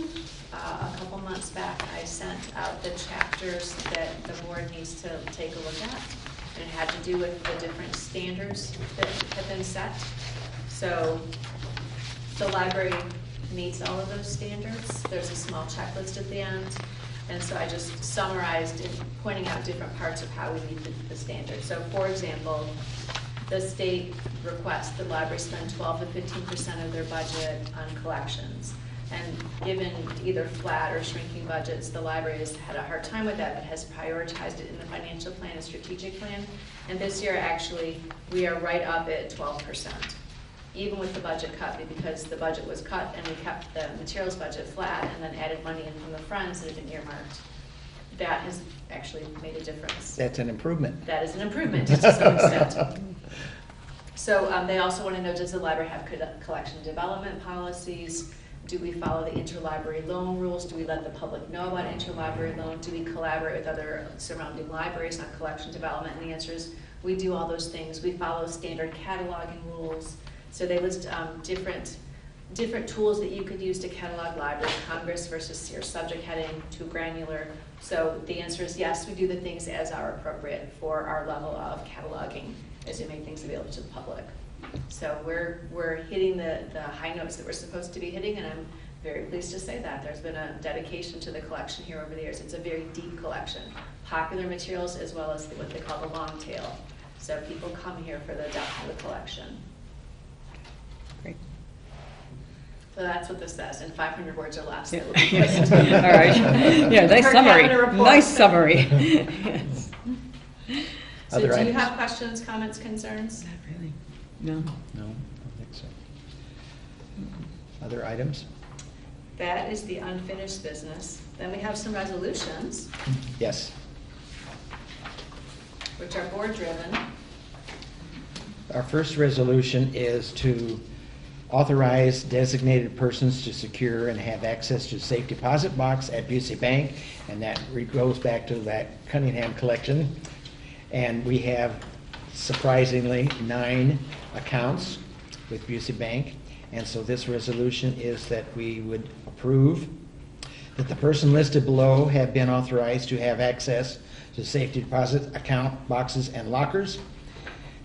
A couple months back, I sent out the chapters that the board needs to take a look at, and it had to do with the different standards that have been set. So the library meets all of those standards. There's a small checklist at the end, and so I just summarized it, pointing out different parts of how we meet the standards. So for example, the state requests the library spend 12 to 15% of their budget on collections. And given either flat or shrinking budgets, the library has had a hard time with that, but has prioritized it in the financial plan and strategic plan. And this year, actually, we are right up at 12%, even with the budget cut, because the budget was cut and we kept the materials budget flat and then added money in from the funds that had been earmarked. That has actually made a difference. That's an improvement. That is an improvement to some extent. So they also want to know, does the library have collection development policies? Do we follow the interlibrary loan rules? Do we let the public know about interlibrary loan? Do we collaborate with other surrounding libraries on collection development? And the answer is we do all those things. We follow standard cataloging rules. So they list different tools that you could use to catalog library, Congress versus your subject heading, too granular. So the answer is yes, we do the things as are appropriate for our level of cataloging as we make things available to the public. So we're hitting the high notes that we're supposed to be hitting, and I'm very pleased to say that. There's been a dedication to the collection here over the years. It's a very deep collection, popular materials as well as what they call the long tail. So people come here for the depth of the collection. Great. So that's what this says, in 500 words or less. Yeah. All right. Yeah, nice summary. Nice summary. Yes. So do you have questions, comments, concerns? Not really. No. No, I don't think so. Other items? That is the unfinished business. Then we have some resolutions, Yes. which are board-driven. Our first resolution is to authorize designated persons to secure and have access to safe deposit box at Busey Bank, and that goes back to that Cunningham collection. And we have surprisingly 9 accounts with Busey Bank. And so this resolution is that we would approve that the person listed below have been authorized to have access to safety deposit account boxes and lockers,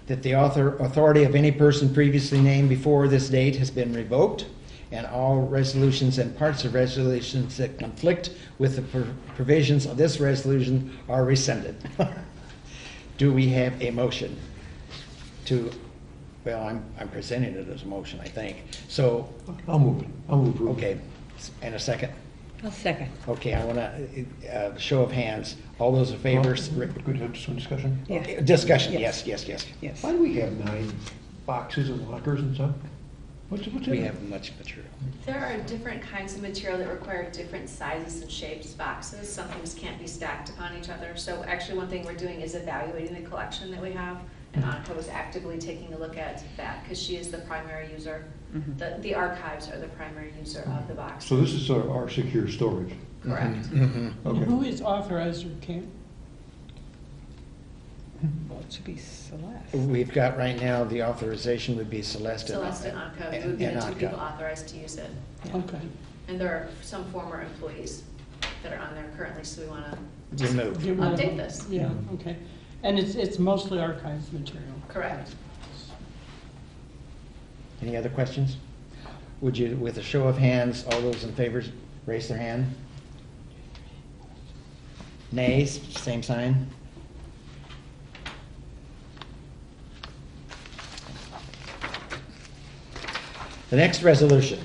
that the authority of any person previously named before this date has been revoked, and all resolutions and parts of resolutions that conflict with the provisions of this resolution are rescinded. Do we have a motion to, well, I'm presenting it as a motion, I think. So, I'll move it. I'll move it. okay, and a second? I'll second. Okay, I want to, show of hands. All those in favor? Could have some discussion? Yeah. Discussion, Yes. yes, yes, yes. Yes. Why do we have 9 boxes and lockers and stuff? What's in We it? have much material. There are different kinds of material that require different sizes and shapes boxes. Some things can't be stacked upon each other. So actually one thing we're doing is evaluating the collection that we have. And Annika was actively taking a look at that because she is the primary user. The archives are the primary user of the box. So this is our secure storage. Correct. Okay. Who is authorized or can't? Well, it should be Celeste. We've got right now, the authorization would be Celeste and Celeste and Annika would be the 2 Annika. people authorized to use it. Okay. And there are some former employees that are on there currently, so we want to Remove. update this. Yeah, okay. And it's mostly archived material. Correct. Any other questions? Would you, with a show of hands, all those in favor, raise their hand? Nays, same sign. The next resolution.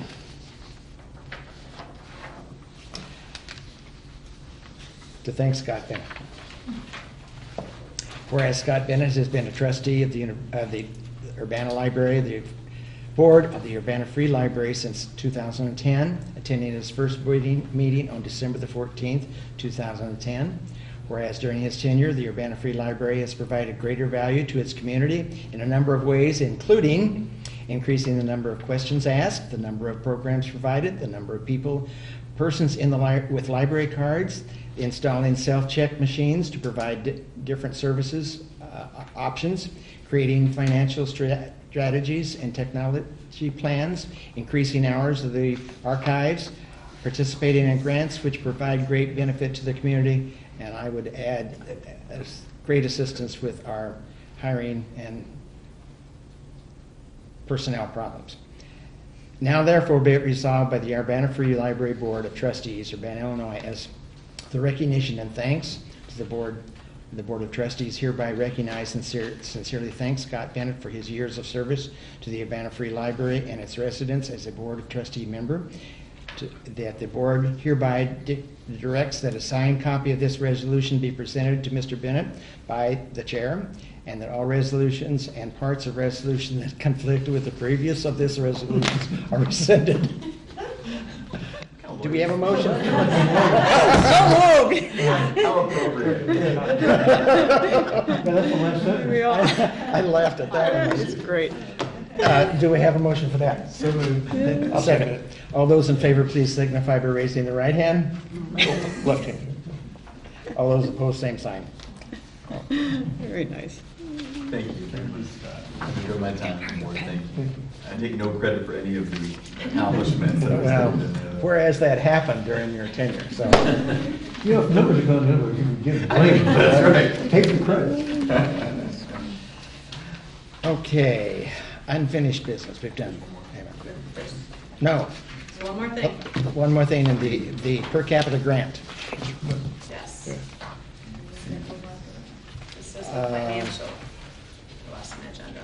To thank Scott Bennett. Whereas Scott Bennett has been a trustee of the Urbana Library, the board of the Urbana Free Library since 2010, attending his first meeting on December the 14th, 2010. Whereas during his tenure, the Urbana Free Library has provided greater value to its community in a number of ways, including increasing the number of questions asked, the number of programs provided, the number of persons in the with library cards, installing self-check machines to provide different services options, creating financial strategies and technology plans, increasing hours of the archives, participating in grants which provide great benefit to the community, and I would add great assistance with our hiring and personnel problems. Now therefore be it resolved by the Urbana Free Library Board of Trustees, Urbana, Illinois, as the recognition and thanks to the Board of Trustees hereby recognize and sincerely thank Scott Bennett for his years of service to the Urbana Free Library and its residents as a Board of Trustee member. That the board hereby directs that a signed copy of this resolution be presented to Mr. Bennett by the chair, and that all resolutions and parts of resolution that conflict with the previous of this resolutions are rescinded. Do we have a motion? How appropriate. That's the last sentence. I laughed at that one. It's great. Do we have a motion for that? So moved. I'll second it. All those in favor, please signify by raising the right hand. Left hand. All those opposed, same sign. Very nice. Thank you. I enjoyed my time on the board. Thank you. I take no credit for any of the accomplishments that Well, I've done. whereas that happened during your tenure, so. You know, if numbers are going down, you can give blame. That's right. Take the credit. Okay, unfinished business, we've done. No, One more thing. one more thing in the per capita grant. Yes. This is the financial, lost an agenda.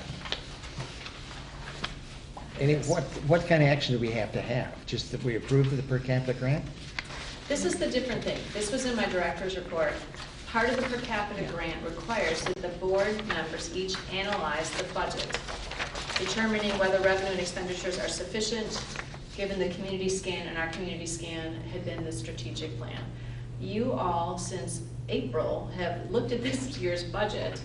What kind of action do we have to have? Just that we approve of the per capita grant? This is the different thing. This was in my director's report. Part of the per capita grant requires that the board members each analyze the budget, determining whether revenue and expenditures are sufficient, given the community scan, and our community scan had been the strategic plan. You all, since April, have looked at this year's budget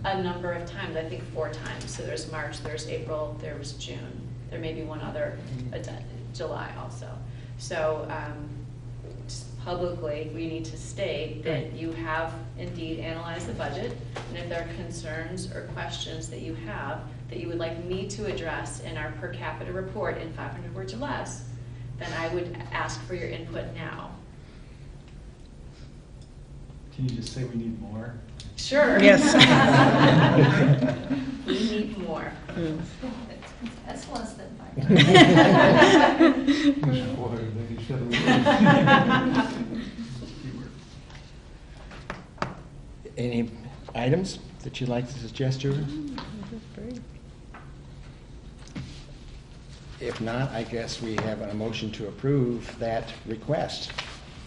a number of times, I think 4 times. So there's March, there's April, there was June. There may be one other July also. So just publicly, we need to state that you have indeed analyzed the budget, and if there are concerns or questions that you have that you would like me to address in our per capita report in 500 words or less, then I would ask for your input now. Can you just say we need more? Sure. Yes. We need more. That's less than 5. Any items that you'd like to suggest to her? If not, I guess we have a motion to approve that request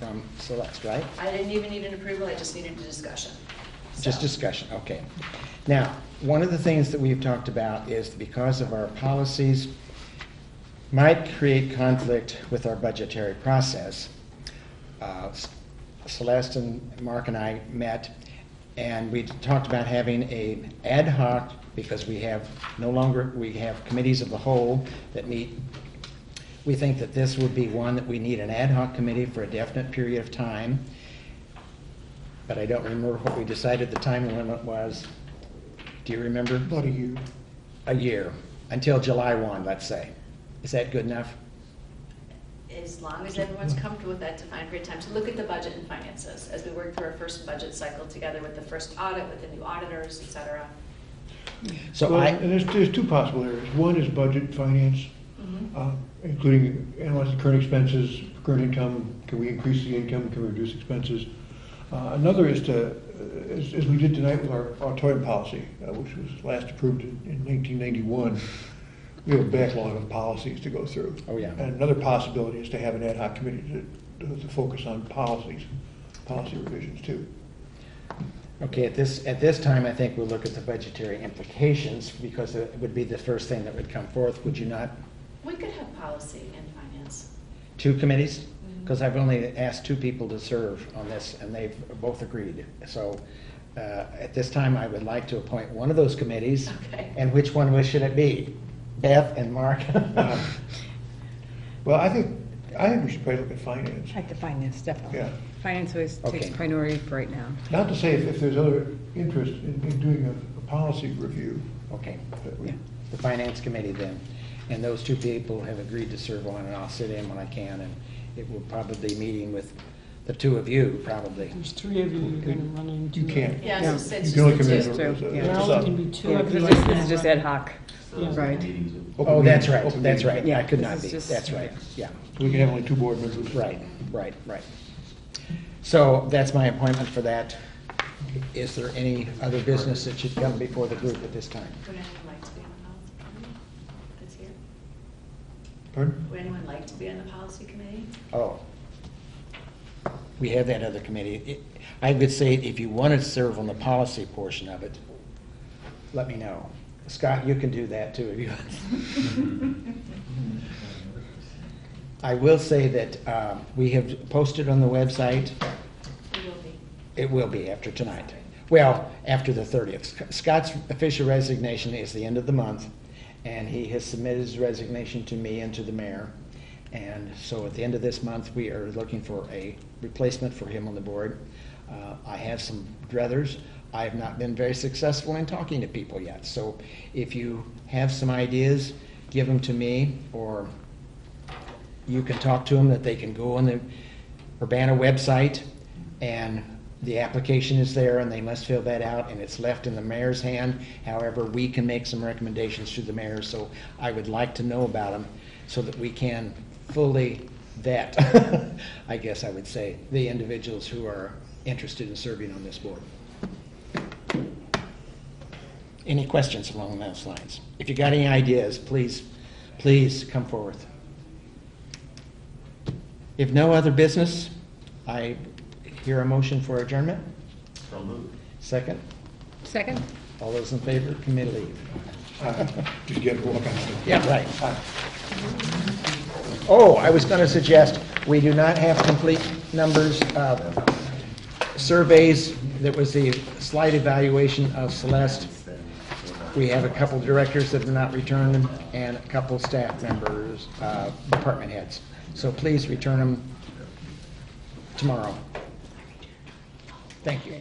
from Celeste, right? I didn't even need an approval, I just needed a discussion. Just discussion, okay. Now, one of the things that we've talked about is because of our policies might create conflict with our budgetary process. Celeste and Mark and I met, and we talked about having a ad hoc, because we have committees of the whole that meet. We think that this would be one that we need an ad hoc committee for a definite period of time. But I don't remember what we decided the time limit was. Do you remember? About a year. A year, until July 1, let's say. Is that good enough? As long as everyone's comfortable with that defined period of time, to look at the budget and finances as we work through our first budget cycle together with the first audit, with the new auditors, et cetera. So Well, and there's two possible areas. One is budget and finance, including analyzing current expenses, current income. Can we increase the income? Can we reduce expenses? Another is to, as we did tonight with our auditorium policy, which was last approved in 1991, we have a backlog of policies to go through. Oh, yeah. And another possibility is to have an ad hoc committee to focus on policy revisions too. Okay, at this time, I think we'll look at the budgetary implications, because it would be the first thing that would come forth, would you not? We could have policy and finance. 2 committees? Because I've only asked 2 people to serve on this, and they've both agreed. So at this time, I would like to appoint one of those committees. Okay. And which one should it be? Beth and Mark? Well, I think we should probably look at finance. I like the finance, definitely. Yeah. Finance always takes Okay. priority for right now. Not to say if there's other interest in doing a policy review. Okay, that we- Yeah. the finance committee then. And those 2 people have agreed to serve on, and I'll sit in when I can, and it will probably be meeting with the 2 of you, probably. There's 3 of you you're gonna run into. You can't. Yeah, Yeah. so You it's can only just come the in two. as a Yeah. There sub. only can be 2 Yeah, of you. because this is just ad hoc. So those are Right. meetings. Open Oh, that's meeting- right, open that's meeting. right. Yeah, I could this not is be, just- that's right, yeah. We can have only 2 board members. Right. So that's my appointment for that. Is there any other business that should come before the group at this time? Would anyone like to be on the policy committee that's here? Pardon? Would anyone like to be on the policy committee? Oh. We have that other committee. I would say if you want to serve on the policy portion of it, let me know. Scott, you can do that too if you want. I will say that we have posted on the website. It will be. It will be after tonight. Well, after the 30th. Scott's official resignation is the end of the month, and he has submitted his resignation to me and to the mayor. And so at the end of this month, we are looking for a replacement for him on the board. I have some druthers. I have not been very successful in talking to people yet. So if you have some ideas, give them to me, or you can talk to them, that they can go on the Urbana website, and the application is there, and they must fill that out, and it's left in the mayor's hand. However, we can make some recommendations to the mayor, so I would like to know about them so that we can fully vet, I guess I would say, the individuals who are interested in serving on this board. Any questions along those lines? If you got any ideas, please come forth. If no other business, I hear a motion for adjournment. So moved. Second? Second? All those in favor, commit leave. Just get a walk out. Yeah, right. Oh, I was going to suggest, we do not have complete numbers of surveys. That was the slight evaluation of Celeste. We have a couple directors that have not returned them, and a couple staff members, department heads. So please return them tomorrow. Thank you.